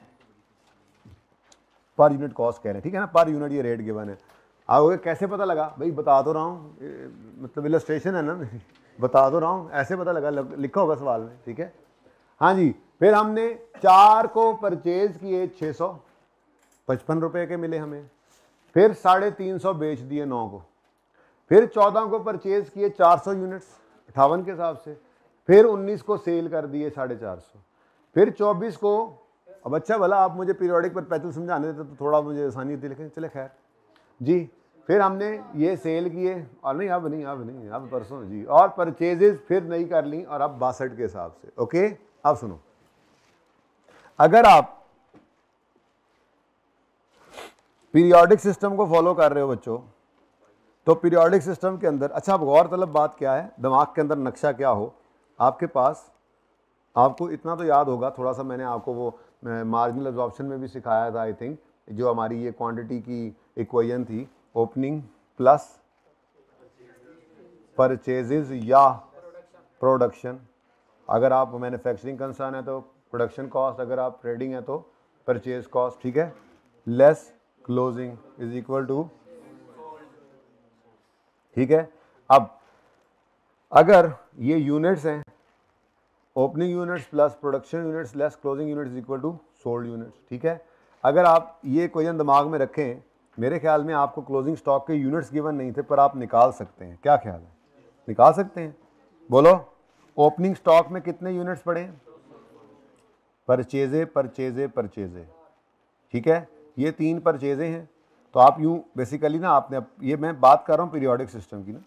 पर यूनिट कॉस्ट कह रहे हैं, ठीक है ना। पर यूनिट ये रेट गिवन है। आओगे कैसे पता लगा भाई, बता तो रहा हूँ, मतलब इलस्ट्रेशन है ना, बता तो रहा हूँ, ऐसे पता लगा, लिखा होगा सवाल में, ठीक है। हाँ जी, फिर हमने 4 को परचेज किए 655 रुपये के मिले हमें, फिर 350 बेच दिए 9 को, फिर 14 को परचेज किए 400 यूनिट्स 58 के हिसाब से, फिर 19 को सेल कर दिए 450, फिर 24 को, अब अच्छा भला आप मुझे पीरियोडिक परपेचुअल समझाने देते तो थोड़ा मुझे आसानी होती, लेकिन चले खैर जी। फिर हमने ये सेल किए, और नहीं अब परसों जी, और परचेजेस फिर नहीं कर ली, और अब 62 के हिसाब से। ओके, अब सुनो, अगर आप पीरियोडिक सिस्टम को फॉलो कर रहे हो बच्चों, तो पीरियोडिक सिस्टम के अंदर, अच्छा अब गौरतलब बात क्या है, दिमाग के अंदर नक्शा क्या हो आपके पास, आपको इतना तो याद होगा थोड़ा सा, मैंने आपको वो मार्जिनल एब्जॉर्प्शन में भी सिखाया था आई थिंक, जो हमारी ये क्वांटिटी की इक्वेशन थी, ओपनिंग प्लस परचेजेस या प्रोडक्शन। अगर आप मैन्युफैक्चरिंग कंसर्न है तो प्रोडक्शन कॉस्ट, अगर आप ट्रेडिंग है तो परचेज कॉस्ट, ठीक है, less closing is equal to, ठीक है। अब अगर ये यूनिट्स हैं, opening units plus production units less closing units equal to sold units, ठीक है। अगर आप ये क्वेश्चन दिमाग में रखें, मेरे ख्याल में आपको क्लोजिंग स्टॉक के यूनिट्स गिवन नहीं थे, पर आप निकाल सकते हैं, क्या ख्याल है, निकाल सकते हैं, बोलो। ओपनिंग स्टॉक में कितने यूनिट्स पड़े हैं, परचेजे, ठीक है, ये 3 परचेजे हैं। तो आप यूं बेसिकली ना, आपने, ये मैं बात कर रहा हूँ पीरियोडिक सिस्टम की ना,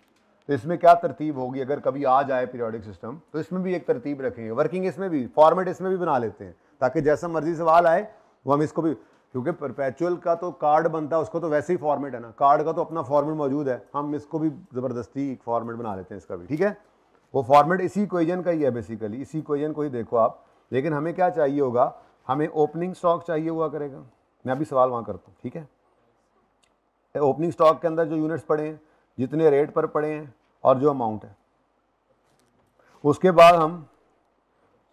तो इसमें क्या तरतीब होगी, अगर कभी आ जाए पीरियोडिक सिस्टम तो इसमें भी एक तरतीब रखेंगे, वर्किंग इसमें भी, फॉर्मेट इसमें भी बना लेते हैं, ताकि जैसा मर्जी सवाल आए वो हम इसको भी, क्योंकि परपेचुअल का तो कार्ड बनता है, उसको तो वैसे ही फॉर्मेट है ना, कार्ड का तो अपना फॉर्मेट मौजूद है, हम इसको भी ज़बरदस्ती एक फॉर्मेट बना लेते हैं इसका भी, ठीक है। वो फॉर्मेट इसी इक्वेशन का ही है बेसिकली, इसी इक्वेशन को ही देखो आप। लेकिन हमें क्या चाहिए होगा, हमें ओपनिंग स्टॉक चाहिए हुआ करेगा, मैं अभी सवाल वहाँ करता हूँ, ठीक है। ओपनिंग स्टॉक के अंदर जो यूनिट्स पड़े हैं, जितने रेट पर पड़े हैं और जो अमाउंट है, उसके बाद हम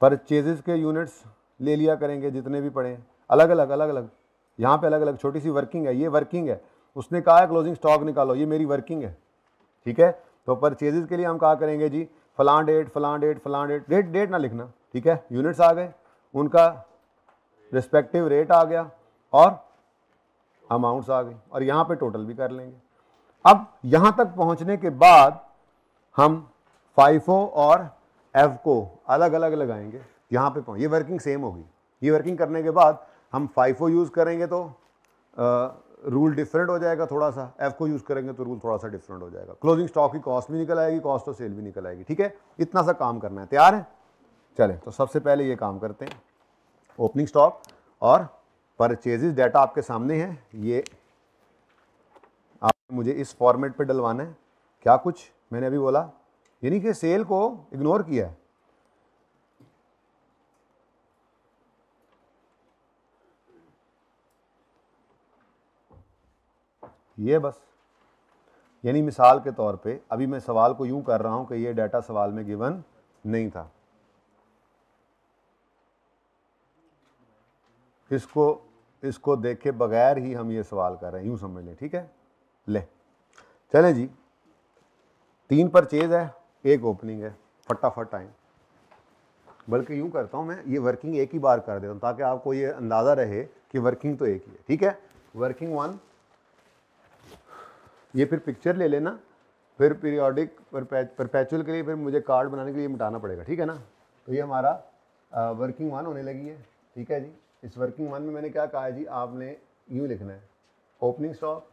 परचेजेस के यूनिट्स ले लिया करेंगे जितने भी पड़े हैं, अलग अलग, यहाँ पे अलग अलग, छोटी सी वर्किंग है, ये वर्किंग है, उसने कहा है क्लोजिंग स्टॉक निकालो, ये मेरी वर्किंग है, ठीक है। तो परचेजेस के लिए हम कहा करेंगे जी फलां डेट, डेट ना लिखना, ठीक है, यूनिट्स आ गए, उनका रिस्पेक्टिव रेट आ गया और अमाउंट्स आ गई, और यहाँ पे टोटल भी कर लेंगे। अब यहाँ तक पहुँचने के बाद हम FIFO और F को अलग अलग लगाएंगे, यहाँ पे ये वर्किंग सेम होगी। ये वर्किंग करने के बाद हम FIFO यूज़ करेंगे तो रूल डिफरेंट हो जाएगा थोड़ा सा, F को यूज़ करेंगे तो रूल थोड़ा सा डिफरेंट हो जाएगा, क्लोजिंग स्टॉक की कॉस्ट भी निकल आएगी, कॉस्ट ऑफ सेल भी निकल आएगी, ठीक है। इतना सा काम करना है, तैयार है। चलें, तो सबसे पहले ये काम करते हैं, ओपनिंग स्टॉक और परचेजेस डाटा आपके सामने है, ये आप मुझे इस फॉर्मेट पे डलवाना है। क्या कुछ मैंने अभी बोला, यानी कि सेल को इग्नोर किया है, ये बस, यानी मिसाल के तौर पे अभी मैं सवाल को यूं कर रहा हूं कि ये डाटा सवाल में गिवन नहीं था, इसको देखे बगैर ही हम ये सवाल कर रहे हैं, यूं समझ लें, ठीक है। ले चलें जी, 3 परचेज है, 1 ओपनिंग है, फटाफट आए। बल्कि यूं करता हूं मैं, ये वर्किंग एक ही बार कर देता हूं ताकि आपको ये अंदाज़ा रहे कि वर्किंग तो एक ही है, ठीक है। वर्किंग 1, ये फिर पिक्चर ले लेना, फिर पीरियोडिक परपेचुअल के लिए फिर मुझे कार्ड बनाने के लिए मिटाना पड़ेगा, ठीक है ना। तो ये हमारा वर्किंग 1 होने लगी है, ठीक है जी। इस वर्किंग 1 में मैंने क्या कहा है जी, आपने यूं लिखना है, ओपनिंग स्टॉक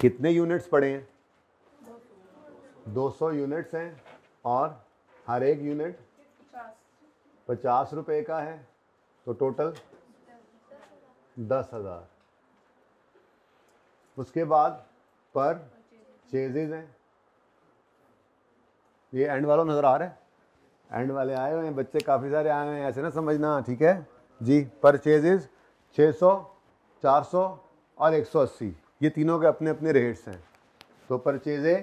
कितने यूनिट्स पड़े हैं, 200 यूनिट्स हैं, और हर एक यूनिट 50 रुपए का है, तो टोटल 10,000। उसके बाद पर चेजेज हैं, ये एंड वालों नज़र आ रहा है, एंड वाले आए हुए हैं, बच्चे काफ़ी सारे आए हुए हैं, ऐसे ना समझना, ठीक है जी। परचेजेज 600, 400 और 180, ये तीनों के अपने अपने रेट्स हैं। तो परचेजे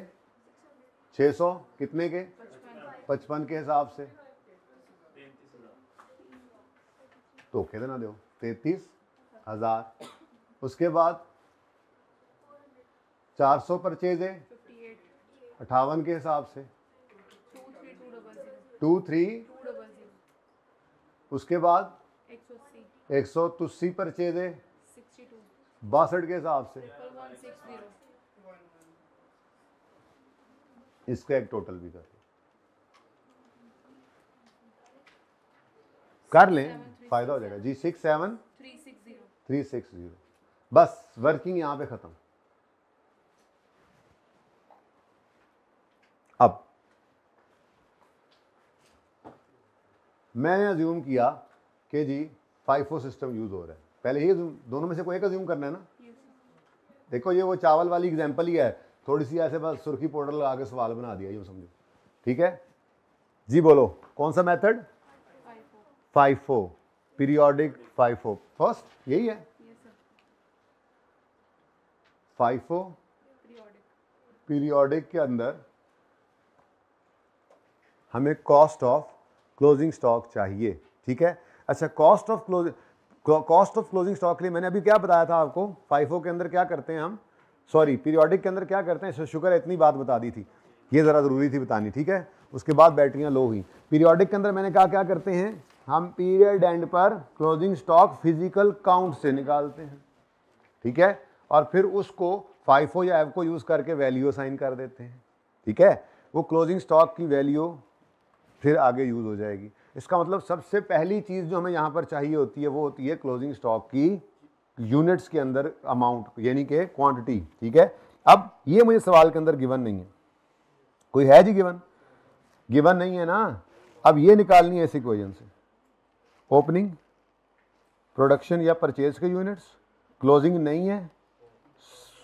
600 कितने के, 55 के हिसाब से, तो कहते ना दो 33,000। उसके बाद 400 परचेज है 58 के हिसाब से, 23,200। उसके बाद 180 परचेज है 62 के हिसाब से, इसका एक टोटल भी कर लें, फायदा हो जाएगा जी। 67360, बस वर्किंग यहां पे खत्म। अब मैंने अज्यूम किया कि जी FIFO सिस्टम यूज हो रहा है, पहले ही दोनों में से कोई एक अज्यूम करना है ना। देखो ये वो चावल वाली एग्जांपल ही है, थोड़ी सी ऐसे बस सुर्खी पाउडर लगा के सवाल बना दिया, यूं समझो, ठीक है जी। बोलो कौन सा method, FIFO, periodic FIFO, first यही है FIFO। पीरियोडिक के अंदर हमें कॉस्ट ऑफ क्लोजिंग स्टॉक चाहिए, ठीक है। अच्छा, कॉस्ट ऑफ क्लोजिंग स्टॉक के लिए मैंने अभी क्या बताया था आपको, FIFO के अंदर क्या करते हैं हम, सॉरी पीरियोडिक के अंदर क्या करते हैं, शुक्र है इतनी बात बता दी थी, ये ज़रा ज़रूरी थी बतानी, ठीक है। उसके बाद बैटरियाँ लो हुई। पीरियोडिक के अंदर मैंने कहा क्या करते हैं, हम पीरियड एंड पर क्लोजिंग स्टॉक फिजिकल काउंट से निकालते हैं, ठीक है, और फिर उसको FIFO या एवको यूज़ करके वैल्यू असाइन कर देते हैं, ठीक है। वो क्लोजिंग स्टॉक की वैल्यू फिर आगे यूज़ हो जाएगी। इसका मतलब सबसे पहली चीज़ जो हमें यहाँ पर चाहिए होती है वो होती है क्लोजिंग स्टॉक की यूनिट्स के अंदर अमाउंट, यानी कि क्वांटिटी, ठीक है। अब ये मुझे सवाल के अंदर गिवन नहीं है, कोई है जी गिवन नहीं है ना। अब ये निकालनी है इस इक्वेशन से, ओपनिंग, प्रोडक्शन या परचेज के यूनिट्स, क्लोजिंग नहीं है,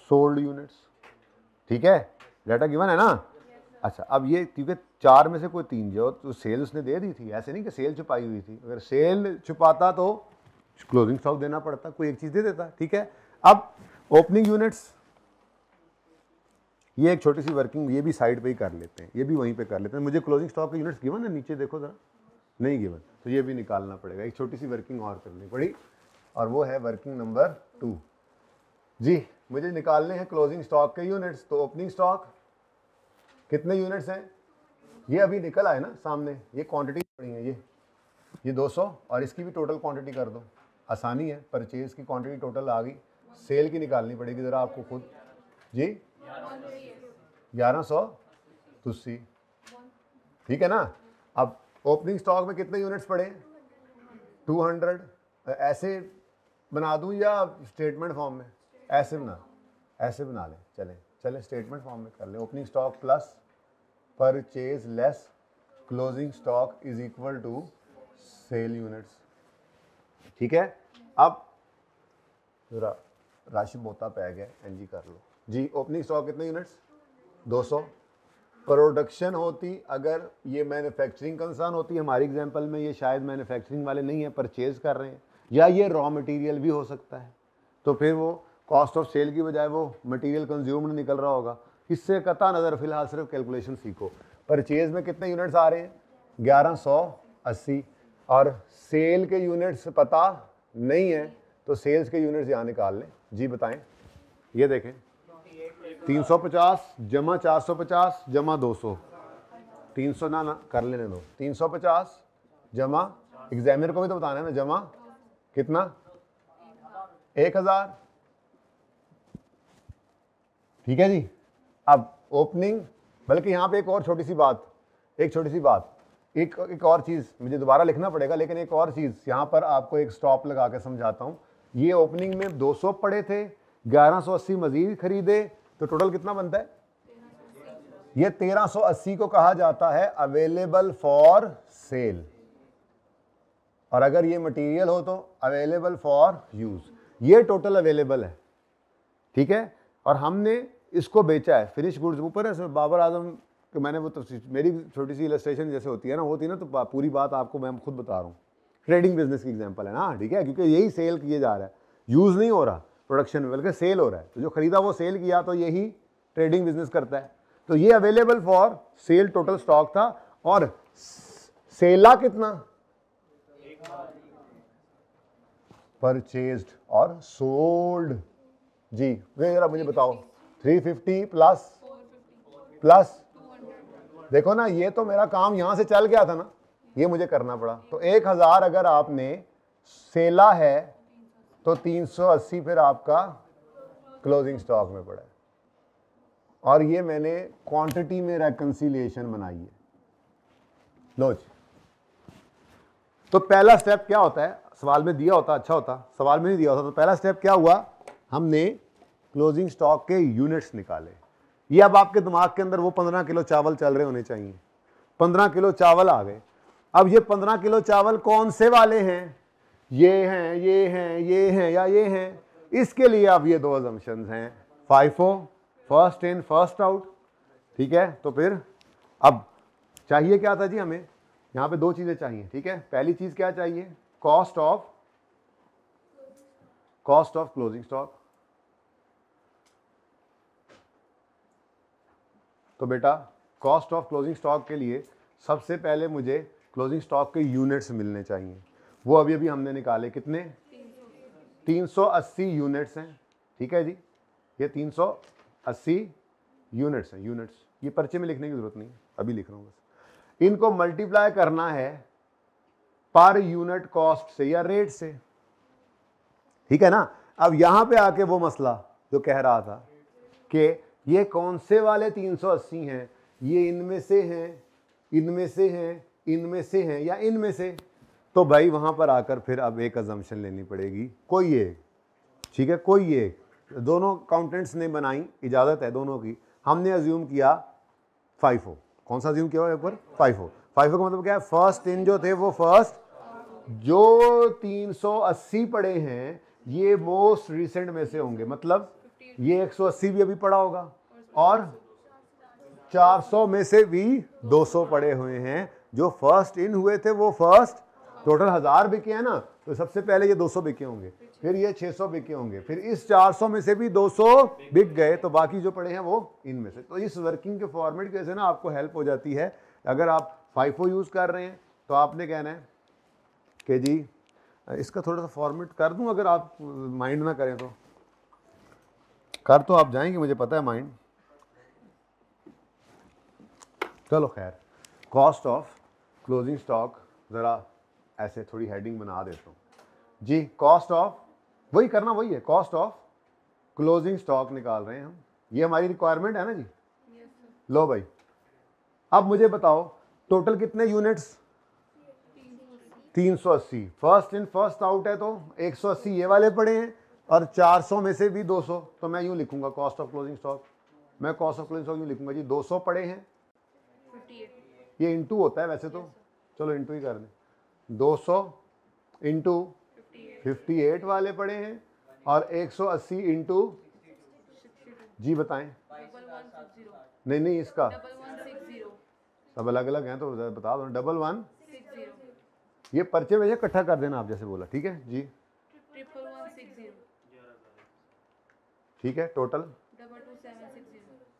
सोल्ड यूनिट्स, ठीक है। डाटा गिवन है ना। अच्छा, अब ये क्योंकि 4 में से कोई 3 जो तो सेल उसने दे दी थी, ऐसे नहीं कि सेल छुपाई हुई थी, अगर सेल छुपाता तो क्लोजिंग स्टॉक देना पड़ता, कोई एक चीज़ दे देता, ठीक है। अब ओपनिंग यूनिट्स, ये एक छोटी सी वर्किंग, ये भी साइड पे ही कर लेते हैं, ये भी वहीं पे कर लेते हैं। मुझे क्लोजिंग स्टॉक के यूनिट्स गिवन है, नीचे देखो ज़रा, नहीं गिवन, तो ये भी निकालना पड़ेगा, एक छोटी सी वर्किंग और करनी पड़ी, और वो है वर्किंग नंबर 2 जी। मुझे निकालने हैं क्लोजिंग स्टॉक के यूनिट्स। तो ओपनिंग स्टॉक कितने यूनिट्स हैं, ये अभी निकल आए ना सामने, ये क्वांटिटी पड़ी है, ये 200, और इसकी भी टोटल क्वांटिटी कर दो, आसानी है, परचेज की क्वांटिटी टोटल आ गई, सेल की निकालनी पड़ेगी ज़रा आपको खुद जी, 1180, ठीक है ना। अब ओपनिंग स्टॉक में कितने यूनिट्स पड़े, 200, ऐसे बना दूं या स्टेटमेंट फॉर्म में, ऐसे बना लें, चलें स्टेटमेंट फॉर्म में कर लें। Opening stock plus purchase less closing stock is equal to sale units, ठीक है। अब जरा राशि मोटा पै गया, एनजी कर लो जी। ओपनिंग स्टॉक कितने यूनिट्स, 200। प्रोडक्शन होती, अगर ये मैन्युफैक्चरिंग कंसर्न होती, हमारी एग्जांपल में ये शायद मैन्युफैक्चरिंग वाले नहीं है, परचेज कर रहे हैं, या ये रॉ मटेरियल भी हो सकता है, तो फिर वो कॉस्ट ऑफ सेल की बजाय वो मटेरियल कंज्यूम्ड निकल रहा होगा। इससे कता नज़र फिलहाल सिर्फ कैलकुलेशन सीखो। परचेज में कितने यूनिट्स आ रहे हैं? 1180, और सेल के यूनिट्स पता नहीं है तो सेल्स के यूनिट्स यहाँ निकाल लें। जी बताएं, ये देखें 350 जमा 450 जमा 200, 300 ना कर लेने दो, 350 जमा, एग्जामिनर को भी तो बताना है ना, जमा कितना 1000, ठीक है जी। अब ओपनिंग, बल्कि यहाँ पे एक और छोटी सी बात, एक और चीज़ मुझे दोबारा लिखना पड़ेगा, लेकिन एक और चीज़ यहाँ पर आपको एक स्टॉप लगा के समझाता हूँ। ये ओपनिंग में 200 पड़े थे, 1180 मजीद खरीदे, तो टोटल कितना बनता है? ये 1380 को कहा जाता है अवेलेबल फॉर सेल, और अगर ये मटेरियल हो तो अवेलेबल फॉर यूज। ये टोटल अवेलेबल है, ठीक है, और हमने इसको बेचा है फिनिश गुड्स। ऊपर है बाबर आजम कि मैंने वो मेरी छोटी सी इलस्ट्रेशन जैसे होती है ना, तो पूरी बात आपको मैं खुद बता रहा हूँ। ट्रेडिंग बिजनेस की एग्जांपल है ना, ठीक है, क्योंकि यही सेल किए जा रहा है, यूज़ नहीं हो रहा प्रोडक्शन में, बल्कि सेल हो रहा है। तो जो खरीदा वो सेल किया, तो यही ट्रेडिंग बिजनेस करता है। तो ये available for sale total stock था, और सेला कितना? परचेज्ड और सोल्ड। जी जरा मुझे बताओ, 350 प्लस देखो ना, ये तो मेरा काम यहां से चल गया था ना, ये मुझे करना पड़ा। तो 1000 अगर आपने सेला है तो 380 फिर आपका क्लोजिंग स्टॉक में पड़ा है, और ये मैंने क्वांटिटी में रेकंसिलिएशन बनाई है। लो जी, तो पहला स्टेप क्या होता है? सवाल में दिया होता अच्छा होता, सवाल में नहीं दिया होता। तो पहला स्टेप क्या हुआ? हमने क्लोजिंग स्टॉक के यूनिट्स निकाले। ये अब आपके दिमाग के अंदर वो 15 किलो चावल चल रहे होने चाहिए। 15 किलो चावल आ गए। अब ये 15 किलो चावल कौन से वाले हैं? ये हैं, ये हैं, ये हैं या ये हैं? इसके लिए अब ये दो अजम्पशंस हैं, FIFO, first in first out, ठीक है। तो फिर अब चाहिए क्या था जी हमें? यहाँ पे दो चीजें चाहिए, ठीक है। पहली चीज क्या चाहिए? Cost of closing stock. तो बेटा कॉस्ट ऑफ क्लोजिंग स्टॉक के लिए सबसे पहले मुझे क्लोजिंग स्टॉक के यूनिट्स मिलने चाहिए। वो अभी अभी हमने निकाले, कितने? 380 यूनिट्स हैं, ठीक है जी। ये 380 यूनिट्स हैं, यूनिट्स। ये पर्चे में लिखने की जरूरत नहीं है, अभी लिख रहा हूँ बस। इनको मल्टीप्लाई करना है पर यूनिट कॉस्ट से या रेट से, ठीक है ना। अब यहां पे आके वो मसला जो कह रहा था कि ये कौन से वाले 380 हैं, ये इनमें से हैं, इनमें से हैं, इनमें से हैं या इनमें से। तो भाई वहां पर आकर फिर अब एक अजम्पशन लेनी पड़ेगी, कोई एक, ठीक है, कोई एक। दोनों अकाउंटेंट्स ने बनाई, इजाजत है दोनों की। हमने अज्यूम किया FIFO। कौन सा अज्यूम किया एक बार? FIFO। FIFO का मतलब क्या है? फर्स्ट इन जो थे वो फर्स्ट, जो 380 पड़े हैं ये मोस्ट रिसेंट में से होंगे, मतलब ये 180 भी अभी पड़ा होगा, और 400 में से भी 200 पड़े हुए हैं। जो फर्स्ट इन हुए थे वो फर्स्ट, टोटल 1000 बिके हैं ना, तो सबसे पहले ये 200 बिके होंगे, फिर ये 600 बिके होंगे, फिर इस 400 में से भी 200 बिक गए, तो बाकी जो पड़े हैं वो इनमें से। तो इस वर्किंग के फॉर्मेट की वजह से ना आपको हेल्प हो जाती है। अगर आप FIFO यूज कर रहे हैं तो आपने कहना है कि जी इसका थोड़ा सा फॉर्मेट कर दूं, अगर आप माइंड ना करें तो। कर तो आप जाएंगे, मुझे पता है माइंड। चलो खैर, कॉस्ट ऑफ क्लोजिंग स्टॉक ज़रा ऐसे थोड़ी हेडिंग बना देता हूँ जी। कॉस्ट ऑफ, वही करना वही है, कॉस्ट ऑफ क्लोजिंग स्टॉक निकाल रहे हैं हम। ये हमारी रिक्वायरमेंट है ना जी। लो भाई, अब मुझे बताओ टोटल कितने units? 380। First in first out है तो 180 ये वाले पड़े हैं, और 400 में से भी 200। तो मैं यूं लिखूंगा कॉस्ट ऑफ क्लोजिंग स्टॉक, मैं कॉस्ट ऑफ क्लोजिंग स्टॉक यूं लिखूंगा जी, 200 पड़े हैं, ये इंटू होता है वैसे तो, चलो इंटू ही कर दें। 200 इंटू 58 वाले पड़े हैं, और 180 इंटू, जी बताएं। नहीं इसका सब अलग अलग हैं तो बता दो। 1160। ये पर्चे में इकट्ठा कर देना आप जैसे बोला, ठीक है जी। ठीक है, टोटल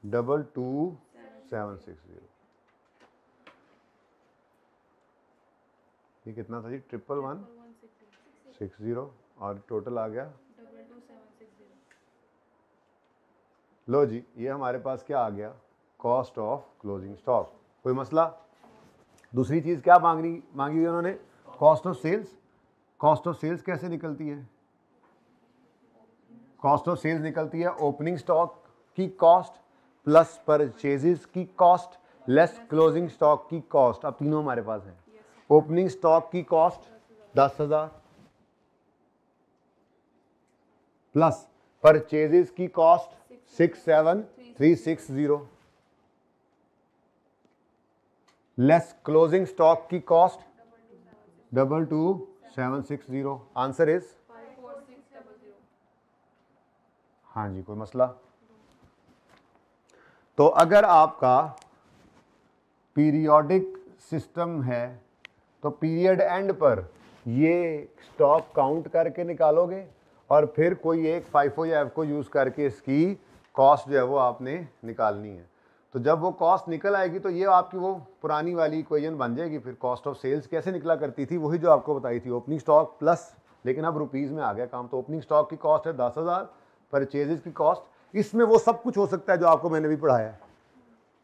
22760। ये कितना था जी? 11160 और टोटल आ गया 22760। लो जी, ये हमारे पास क्या आ गया? Cost of closing stock. कोई मसला? दूसरी चीज़ क्या मांगी हुई उन्होंने? Cost of sales. Cost of sales कैसे निकलती है? कॉस्ट ऑफ सेल्स निकलती है ओपनिंग स्टॉक की कॉस्ट प्लस परचेजेस की कॉस्ट लेस क्लोजिंग स्टॉक की कॉस्ट। अब तीनों हमारे पास हैं। ओपनिंग स्टॉक की कॉस्ट 10,000 प्लस परचेजेस की कॉस्ट 67,360 लेस क्लोजिंग स्टॉक की कॉस्ट 22,760। Answer is 54,600। हाँ जी, कोई मसला? तो अगर आपका पीरियोडिक सिस्टम है तो पीरियड एंड पर ये स्टॉक काउंट करके निकालोगे और फिर कोई एक फाइफो या एफ को यूज़ करके इसकी कॉस्ट जो है वो आपने निकालनी है। तो जब वो कॉस्ट निकल आएगी तो ये आपकी वो पुरानी वाली इक्वेशन बन जाएगी। फिर कॉस्ट ऑफ सेल्स कैसे निकला करती थी? वही जो आपको बताई थी, ओपनिंग स्टॉक प्लस, लेकिन अब रुपीज़ में आ गया काम। तो ओपनिंग स्टॉक की कॉस्ट है 10,000, परचेजेस की कॉस्ट, इसमें वो सब कुछ हो सकता है जो आपको मैंने भी पढ़ाया है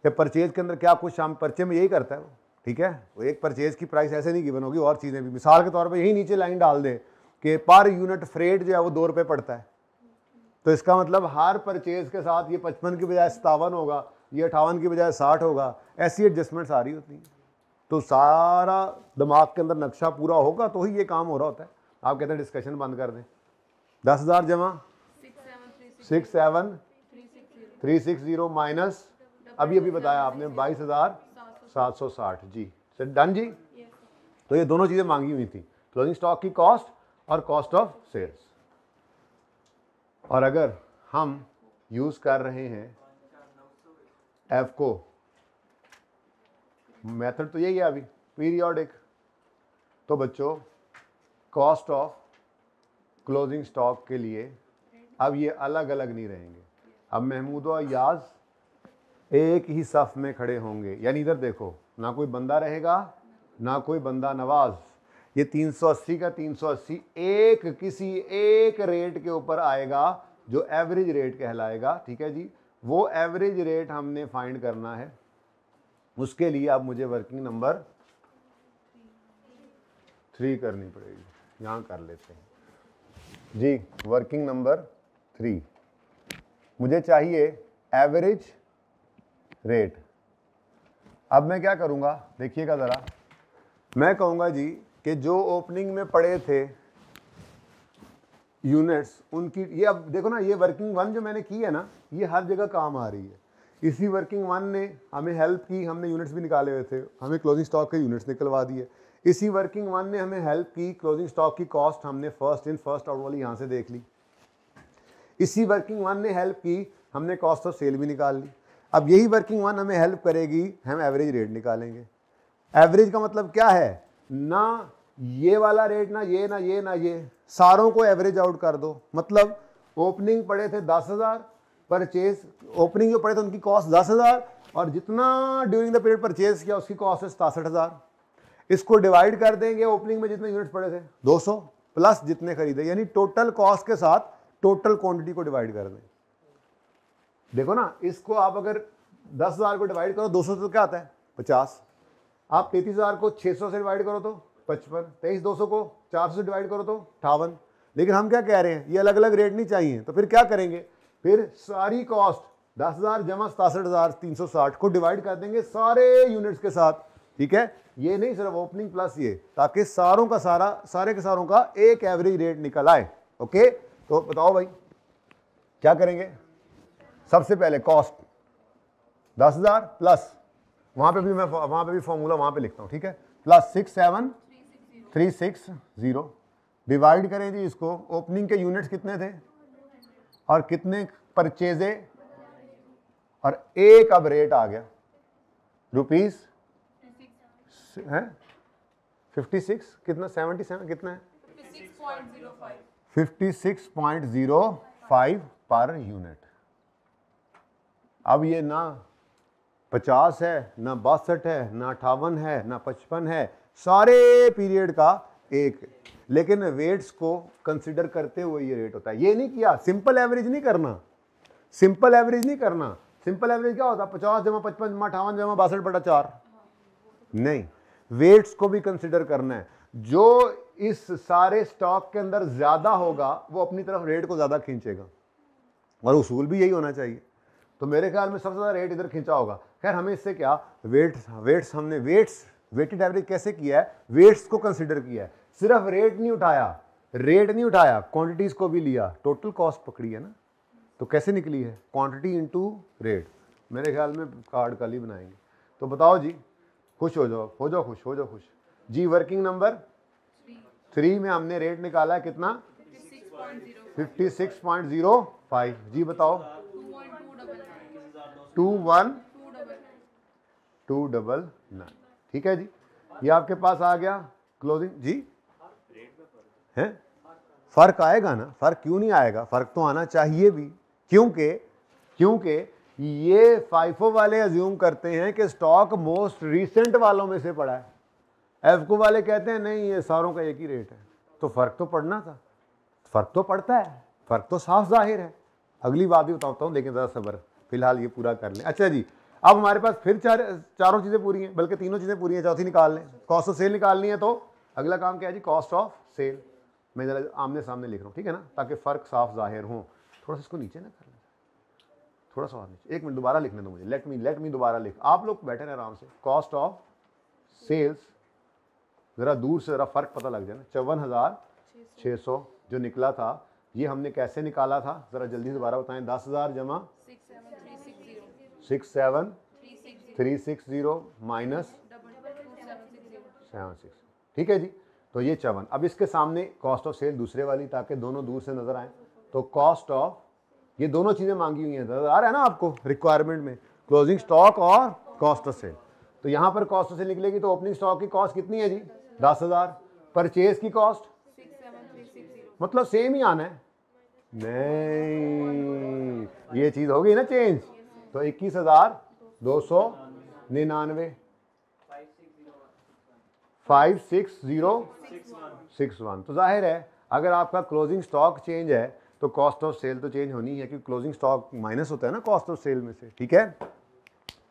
कि परचेज के अंदर क्या कुछ शाम पर्चे में यही करता है वो, ठीक है। वो एक परचेज की प्राइस ऐसे नहीं गिवन होगी, और चीज़ें भी। मिसाल के तौर पे यही नीचे लाइन डाल दे कि पर यूनिट फ्रेट जो है वो 2 रुपये पड़ता है, तो इसका मतलब हर परचेज के साथ ये 55 की बजाय 57 होगा, ये 58 की बजाय 60 होगा। ऐसी एडजस्टमेंट्स आ रही होती हैं। तो सारा दिमाग के अंदर नक्शा पूरा होगा तो ही ये काम हो रहा होता है। आप कहते हैं डिस्कशन बंद कर दें। 10,000 जमा 67,360 माइनस अभी बताया आपने 22,760 जी। सर डन जी। तो ये दोनों चीज़ें मांगी हुई थी, क्लोजिंग स्टॉक की कॉस्ट और कॉस्ट ऑफ सेल्स। और अगर हम यूज़ कर रहे हैं एफ को, मेथड तो यही है अभी पीरियोडिक, तो बच्चों कॉस्ट ऑफ क्लोजिंग स्टॉक के लिए अब ये अलग अलग नहीं रहेंगे। अब महमूद और याज एक ही सफ में खड़े होंगे, यानी इधर देखो, ना कोई बंदा रहेगा ना कोई बंदा नवाज। ये 380 का 380 एक किसी एक रेट के ऊपर आएगा जो एवरेज रेट कहलाएगा, ठीक है जी। वो एवरेज रेट हमने फाइंड करना है। उसके लिए अब मुझे वर्किंग नंबर 3 करनी पड़ेगी। यहाँ कर लेते हैं जी। वर्किंग नंबर 3 मुझे चाहिए एवरेज रेट। अब मैं क्या करूँगा, देखिएगा ज़रा। मैं कहूँगा जी कि जो ओपनिंग में पड़े थे यूनिट्स, उनकी ये, अब देखो ना, ये वर्किंग 1 जो मैंने की है ना, ये हर जगह काम आ रही है। इसी वर्किंग 1 ने हमें हेल्प की, हमने यूनिट्स भी निकाले हुए थे, हमें क्लोजिंग स्टॉक के यूनिट्स निकलवा दिए। इसी वर्किंग 1 ने हमें हेल्प की, क्लोजिंग स्टॉक की कॉस्ट हमने फर्स्ट इन फर्स्ट आउट वाली यहाँ से देख ली। इसी वर्किंग 1 ने हेल्प की, हमने कॉस्ट ऑफ सेल भी निकाल ली। अब यही वर्किंग 1 हमें हेल्प करेगी, हम एवरेज रेट निकालेंगे। एवरेज का मतलब क्या है? ना ये वाला रेट, ना ये, ना ये, ना ये, सारों को एवरेज आउट कर दो। मतलब ओपनिंग पड़े थे 10,000, परचेज ओपनिंग जो पड़े थे उनकी कॉस्ट 10,000, और जितना ड्यूरिंग द पीरियड परचेज किया उसकी कॉस्ट है 67,000। इसको डिवाइड कर देंगे, ओपनिंग में जितने यूनिट्स पड़े थे 200 प्लस जितने खरीदे, यानी टोटल कॉस्ट के साथ टोटल क्वांटिटी को डिवाइड कर दें। देखो ना, इसको आप अगर 10,000 को डिवाइड करो 200 से तो क्या आता है? 50। आप 33,000 को 600 से डिवाइड करो तो 55, 23,200 को 400 से डिवाइड करो तो 58। लेकिन हम क्या कह रहे हैं, ये अलग अलग रेट नहीं चाहिए, तो फिर क्या करेंगे? फिर सारी कॉस्ट 10,000 जमा 67,360 को डिवाइड कर देंगे सारे यूनिट्स के साथ, ठीक है। ये नहीं सिर्फ ओपनिंग प्लस ये, ताकि सारों का सारा, सारे के सारों का एक एवरेज रेट निकल आए। ओके, तो बताओ भाई क्या करेंगे? सबसे पहले कॉस्ट 10,000 प्लस, वहां पे भी फॉर्मूला वहां पे लिखता हूं, ठीक है, प्लस 67,360 डिवाइड करें जी इसको। ओपनिंग के यूनिट्स कितने थे और कितने परचेजे, और एक अब रेट आ गया रुपीज है 56, कितना 77 कितना है 56.05 56.05 पर यूनिट। अब ये ना 50 है, ना 62 है, ना 58 है, ना 55 है, सारे पीरियड का एक, लेकिन वेट्स को कंसिडर करते हुए ये रेट होता है। ये नहीं किया, सिंपल एवरेज नहीं करना, सिंपल एवरेज नहीं करना। सिंपल एवरेज क्या होता है? 50 जमा 55 जमा 58 जमा 62/4। नहीं, वेट्स को भी कंसिडर करना है। जो इस सारे स्टॉक के अंदर ज्यादा होगा वो अपनी तरफ रेट को ज्यादा खींचेगा, और उसूल भी यही होना चाहिए। तो मेरे ख्याल में सबसे ज्यादा रेट इधर खींचा होगा। खैर हमें इससे क्या, हमने वेटेड एवरेज कैसे किया है? वेट्स को कंसिडर किया है, सिर्फ रेट नहीं उठाया, क्वांटिटीज को भी लिया, टोटल कॉस्ट पकड़ी है ना। तो कैसे निकली है? Quantity into rate. मेरे ख्याल में कार्ड कल ही बनाएंगे। तो बताओ जी, खुश हो जाओ खुश जी। वर्किंग नंबर 3 में हमने रेट निकाला है कितना? 56.05 जी। बताओ 21299। ठीक है जी, ये आपके पास आ गया क्लोजिंग जी। है फर्क आएगा ना? फर्क क्यों नहीं आएगा? फर्क तो आना चाहिए भी, क्योंकि ये फाइफो वाले अज्यूम करते हैं कि स्टॉक मोस्ट रीसेंट वालों में से पड़ा है, एफको वाले कहते हैं नहीं ये सारों का एक ही रेट है। तो फर्क तो पड़ना था, फर्क तो पड़ता है, फर्क तो साफ जाहिर है। अगली बात भी बताता हूँ, लेकिन जरा सब्र, फिलहाल ये पूरा कर लें। अच्छा जी, अब हमारे पास फिर चारों चीजें पूरी हैं, बल्कि तीनों चीजें पूरी हैं, चौथी निकाल लें। कॉस्ट ऑफ सेल निकालनी है, तो अगला काम क्या है जी? Cost of cell. मैं जरा आमने सामने लिख रहा हूँ, ठीक है ना, ताकि फर्क साफ जाहिर हो। थोड़ा सा इसको नीचे ना कर लें, थोड़ा सा और नीचे। एक मिनट दोबारा लिखने दो मुझे, लेट मी दोबारा लिख। आप लोग बैठे रहे आराम से। कॉस्ट ऑफ सेल्स, जरा दूर से जरा फर्क पता लग जाए ना। 54,600 जो निकला था, ये हमने कैसे निकाला था? जरा जल्दी से दोबारा बताएं। 10,000 जमा 67360 माइनस 76। ठीक है जी, तो ये 54। अब इसके सामने कॉस्ट ऑफ सेल दूसरे वाली, ताकि दोनों दूर से नजर आए। तो कॉस्ट ऑफ, ये दोनों चीजें मांगी हुई हैं, नजर आ रहा है ना आपको रिक्वायरमेंट में, क्लोजिंग स्टॉक और कॉस्ट ऑफ सेल। तो यहां पर कॉस्ट ऑफ सेल निकलेगी, तो ओपनिंग स्टॉक की कॉस्ट कितनी है जी? 10,000। परचेज की कॉस्ट 67360, मतलब सेम ही आना है। नहीं, ये चीज होगी ना चेंज। तो 21,299 56061। तो जाहिर है अगर आपका क्लोजिंग स्टॉक चेंज है तो कॉस्ट ऑफ सेल तो चेंज होनी है, क्योंकि क्लोजिंग स्टॉक माइनस होता है ना कॉस्ट ऑफ सेल में से। ठीक है,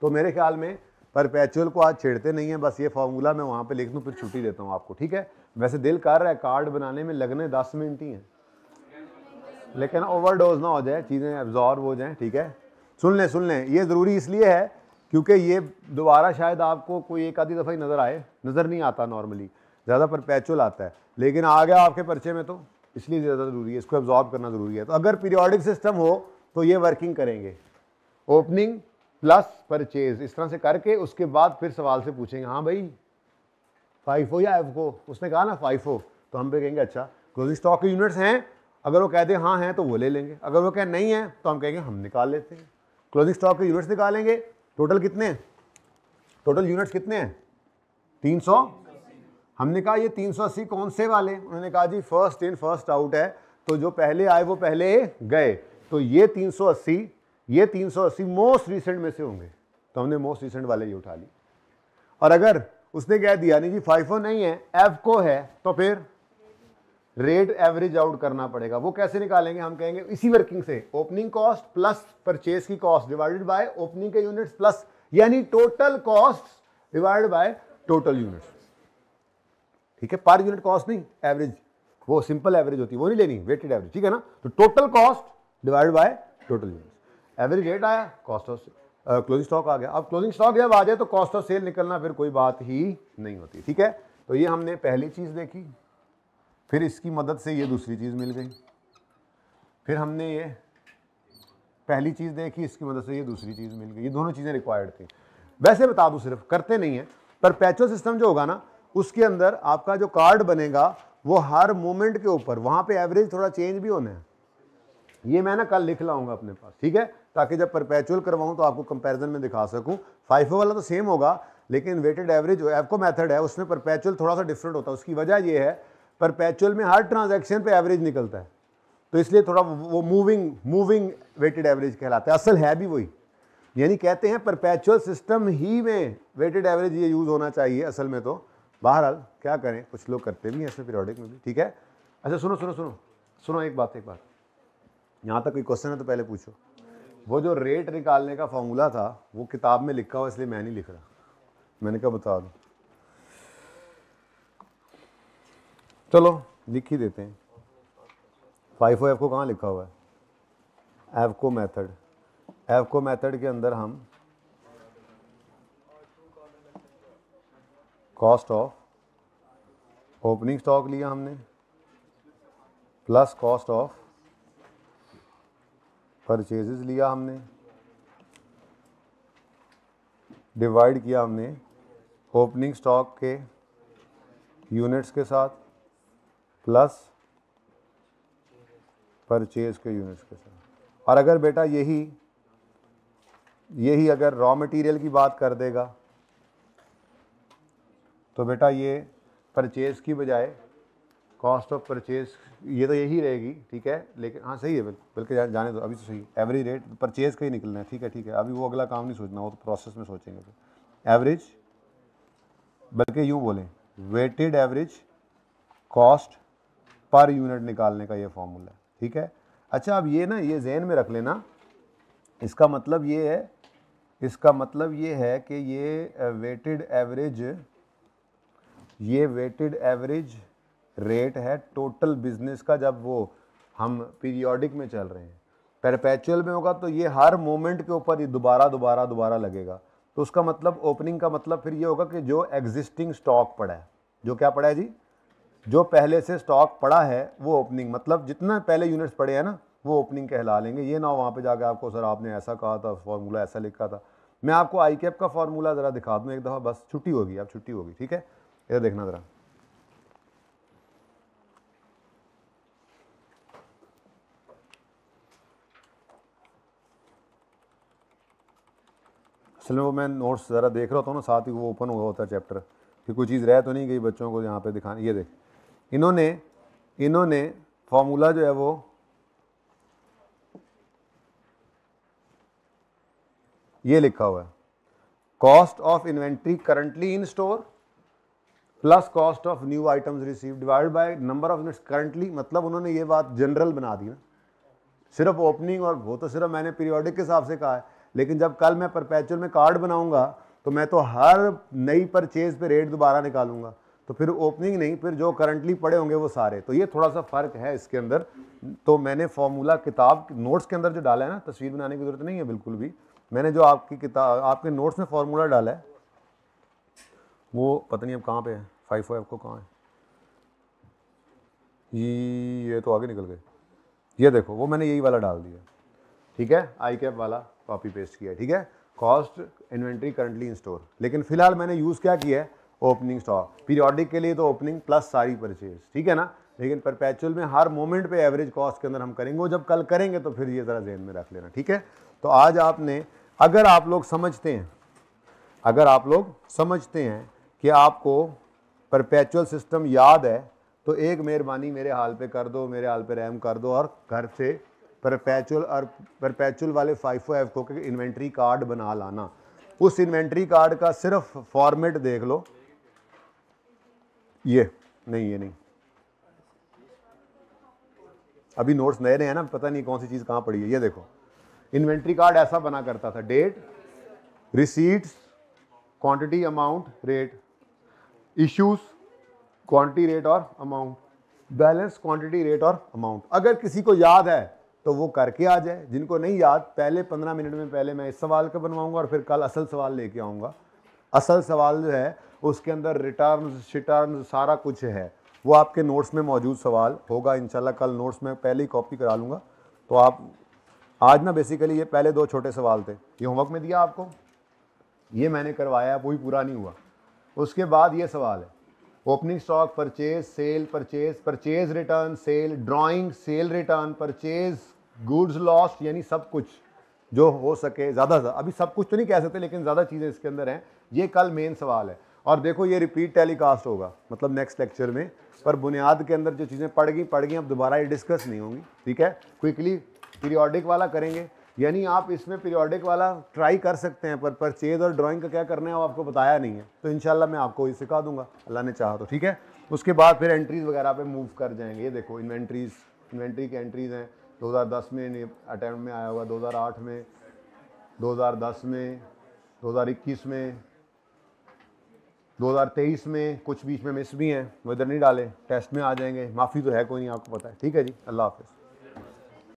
तो मेरे ख्याल में परपेचुअल को आज छेड़ते नहीं है, बस ये फॉर्मूला मैं वहाँ पे लिख दूँ, फिर छुट्टी देता हूँ आपको। ठीक है, वैसे दिल कर रहा है कार्ड बनाने में लगने 10 मिनट ही हैं, लेकिन ओवरडोज ना हो जाए, चीज़ें एब्जॉर्ब हो जाएं। ठीक है, सुन लें, ये ज़रूरी इसलिए है क्योंकि ये दोबारा शायद आपको कोई एक आधी दफ़ा ही नज़र नहीं आता, नॉर्मली ज़्यादा परपेचुअल आता है, लेकिन आ गया आपके पर्चे में तो इसलिए ज़्यादा ज़रूरी है, इसको एब्जॉर्ब करना ज़रूरी है। तो अगर पीरियोडिक सिस्टम हो तो ये वर्किंग करेंगे, ओपनिंग प्लस परचेज, इस तरह से करके उसके बाद फिर सवाल से पूछेंगे हाँ भाई फाइफो या एफको? उसने कहा ना फाइफो, तो हम पे कहेंगे अच्छा क्लोजिंग स्टॉक के यूनिट्स हैं। अगर वो कहते हैं हाँ हैं तो वो ले लेंगे, अगर वो कहें नहीं है तो हम कहेंगे हम निकाल लेते हैं। क्लोजिंग स्टॉक के यूनिट्स निकालेंगे। टोटल कितने हैं? टोटल यूनिट्स कितने हैं? 300। हमने कहा ये 380 कौन से वाले? उन्होंने कहा जी फर्स्ट इन फर्स्ट आउट है, तो जो पहले आए वो पहले गए। तो ये 380 मोस्ट रिसेंट में से होंगे, तो हमने मोस्ट रिसेंट वाले ये उठा ली। और अगर उसने कह दिया नहीं जी फाइफो नहीं है एफ को है, तो फिर रेट एवरेज आउट करना पड़ेगा। वो कैसे निकालेंगे? हम कहेंगे इसी वर्किंग से, ओपनिंग कॉस्ट प्लस परचेज की कॉस्ट डिवाइडेड बाय ओपनिंग के यूनिट्स प्लस, यानी total cost divided by total units. ठीक है, पर यूनिट कॉस्ट नहीं, एवरेज, वो सिंपल एवरेज होती है, वो नहीं लेनी, वेटेड एवरेज। ठीक है ना, तो total cost divided by total units. Average rate आया, कॉस्ट ऑफ क्लोजिंग स्टॉक आ गया। अब क्लोजिंग स्टॉक जब आ जाए तो कॉस्ट ऑफ सेल निकलना फिर कोई बात ही नहीं होती। ठीक है, तो ये हमने पहली चीज देखी, फिर इसकी मदद से ये दूसरी चीज मिल गई, फिर हमने ये पहली चीज देखी, इसकी मदद से ये दूसरी चीज मिल गई। ये दोनों चीजें रिक्वायर्ड थी। वैसे बता दूं, सिर्फ करते नहीं है। परपेचुअल सिस्टम जो होगा ना, उसके अंदर आपका जो कार्ड बनेगा वो हर मोमेंट के ऊपर, वहां पे एवरेज थोड़ा चेंज भी होना है। ये मैं ना कल लिख लाऊंगा अपने पास, ठीक है, ताकि जब परपेचुअल करवाऊं तो आपको कंपैरिजन में दिखा सकूं। फाइफो वाला तो सेम होगा, लेकिन वेटेड एवरेज जो एफको मेथड है उसमें परपेचुअल थोड़ा सा डिफरेंट होता है। उसकी वजह ये है, परपेचुअल में हर ट्रांजैक्शन पे एवरेज निकलता है, तो इसलिए थोड़ा वो मूविंग वेटेड एवरेज कहलाता है, असल है भी वही। यानी कहते हैं परपेचुअल सिस्टम ही में वेटेड एवरेज ये यूज़ होना चाहिए असल में। तो बहरहाल क्या करें, कुछ लोग करते भी हैं ऐसे पीरियोडिक में भी, ठीक है। अच्छा सुनो सुनो सुनो सुनो, एक बात यहाँ तक कोई क्वेश्चन है तो पहले पूछो। वो जो रेट निकालने का फॉर्मूला था वो किताब में लिखा हुआ, इसलिए मैं नहीं लिख रहा, मैंने कहा बता दूं। चलो लिख ही देते हैं। FIFO एफ को कहाँ लिखा हुआ है, एवको मेथड। एवको मेथड के अंदर हम कॉस्ट ऑफ ओपनिंग स्टॉक लिया हमने प्लस कॉस्ट ऑफ परचेजेस लिया हमने, डिवाइड किया हमने ओपनिंग स्टॉक के यूनिट्स के साथ प्लस परचेज के यूनिट्स के साथ। और अगर बेटा यही अगर रॉ मटेरियल की बात कर देगा तो बेटा ये परचेज की बजाय कॉस्ट ऑफ परचेज ये तो यही रहेगी, ठीक है। लेकिन हाँ सही है, बल्कि जाने दो, अभी तो सही एवरेज रेट परचेज का ही निकलना है, ठीक है। अभी वो अगला काम नहीं सोचना, वो तो प्रोसेस में सोचेंगे। तो एवरेज, बल्कि यूँ बोलें weighted average cost per unit निकालने का ये फॉर्मूला है, ठीक है। अच्छा अब ये ना ये जहन में रख लेना, इसका मतलब ये है कि ये वेटेड एवरेज रेट है टोटल बिजनेस का, जब वो हम पीरियोडिक में चल रहे हैं। परपेचुअल में होगा तो ये हर मोमेंट के ऊपर ये दोबारा लगेगा। तो उसका मतलब ओपनिंग का मतलब फिर ये होगा कि जो एग्जिस्टिंग स्टॉक पड़ा है, जो क्या पड़ा है जी, जो पहले से स्टॉक पड़ा है वो ओपनिंग, मतलब जितना पहले यूनिट्स पड़े हैं ना वो ओपनिंग कहला लेंगे। ये ना वहाँ पे जाकर आपको सर आपने ऐसा कहा था, फॉर्मूला ऐसा लिखा था। मैं आपको आई कैप का फॉर्मूला ज़रा दिखा दूँ एक दफ़ा, बस छुट्टी होगी, अब छुट्टी होगी, ठीक है। इधर देखना ज़रा, असल में वो मैं नोट्स ज़रा देख रहा होता हूँ ना, साथ ही वो ओपन हुआ होता है चैप्टर, कि कोई चीज़ रह तो नहीं गई बच्चों को यहाँ पे दिखाने। ये देख, इन्होंने फॉर्मूला जो है वो ये लिखा हुआ है, cost of inventory currently in store plus cost of new items received divide by number of units currently. मतलब उन्होंने ये बात जनरल बना दी ना, सिर्फ ओपनिंग, और वो तो सिर्फ मैंने पीरियोडिक के हिसाब से कहा है। लेकिन जब कल मैं परपेचुअल में कार्ड बनाऊंगा तो मैं तो हर नई परचेज पे रेट दोबारा निकालूंगा, तो फिर ओपनिंग नहीं, फिर जो करंटली पड़े होंगे वो सारे। तो ये थोड़ा सा फ़र्क है इसके अंदर। तो मैंने फॉर्मूला किताब नोट्स के अंदर जो डाला है ना, तस्वीर बनाने की ज़रूरत नहीं है बिल्कुल भी। मैंने जो आपकी किताब आपके नोट्स में फॉर्मूला डाला है वो पता नहीं अब कहाँ पे है, FIFO एफ को कहाँ है, ये तो आगे निकल गए। ये देखो वो मैंने यही वाला डाल दिया, ठीक है, आई कैप वाला कॉपी पेस्ट किया है, ठीक है। Cost inventory currently in store, लेकिन फिलहाल मैंने यूज़ क्या किया है, ओपनिंग स्टॉक। पीरियोडिक के लिए तो ओपनिंग प्लस सारी परचेज, ठीक है ना। लेकिन परपेचुअल में हर मोमेंट पे एवरेज कॉस्ट के अंदर हम करेंगे, वो जब कल करेंगे तो फिर ये ज़रा ज़हन में रख लेना, ठीक है। तो आज आपने, अगर आप लोग समझते हैं कि आपको परपेचुअल सिस्टम याद है, तो एक मेहरबानी मेरे हाल पे कर दो, मेरे हाल पे रहम कर दो, और घर से परपेचुअल वाले FIFO एफ को के इन्वेंट्री कार्ड बना लाना। उस इन्वेंट्री कार्ड का सिर्फ फॉर्मेट देख लो, ये नहीं, अभी नोट्स नए हैं ना, पता नहीं कौन सी चीज़ कहाँ पड़ी है। ये देखो, इन्वेंट्री कार्ड ऐसा बना करता था, date, receipts, quantity, amount, rate, issues, quantity, rate और अमाउंट, बैलेंस, क्वांटिटी, रेट और अमाउंट। अगर किसी को याद है तो वो करके आ जाए, जिनको नहीं याद पहले 15 मिनट में पहले मैं इस सवाल का बनवाऊंगा और फिर कल असल सवाल लेके आऊँगा। असल सवाल जो है उसके अंदर रिटर्न सारा कुछ है, वो आपके नोट्स में मौजूद सवाल होगा इंशाल्लाह। कल नोट्स में पहले ही कॉपी करा लूँगा। तो आप आज ना बेसिकली ये पहले 2 छोटे सवाल थे, ये होमवर्क में दिया आपको, ये मैंने करवाया, वही पूरा नहीं हुआ। उसके बाद ये सवाल है, opening stock, purchase, sale, purchase return, sale, drawing, sale return, purchase, goods lost, यानी सब कुछ जो हो सके, ज़्यादा अभी सब कुछ तो नहीं कह सकते लेकिन ज़्यादा चीज़ें इसके अंदर हैं। ये कल मेन सवाल है। और देखो ये रिपीट टेलीकास्ट होगा, मतलब नेक्स्ट लेक्चर में, पर बुनियाद के अंदर जो चीज़ें पढ़ गई अब दोबारा ये डिस्कस नहीं होंगी, ठीक है। क्विकली पीरियोडिक वाला करेंगे, यानी आप इसमें पीरियोडिक वाला ट्राई कर सकते हैं, पर परचेज और ड्राइंग का क्या करना है वो आपको बताया नहीं है, तो इंशाल्लाह मैं आपको ये सिखा दूंगा अल्लाह ने चाहा तो, ठीक है। उसके बाद फिर एंट्रीज वगैरह पे मूव कर जाएंगे। ये देखो इन्वेंट्री की एंट्रीज हैं, 2010 में अटैम्प्ट में आया हुआ, 2008 में, 2010 में, 2021 में, 2023 में, कुछ बीच में मिस भी हैं, वो इधर नहीं डाले, टेस्ट में आ जाएंगे, माफ़ी तो है कोई नहीं, आपको पता है, ठीक है जी। अल्लाह हाफ़िज़।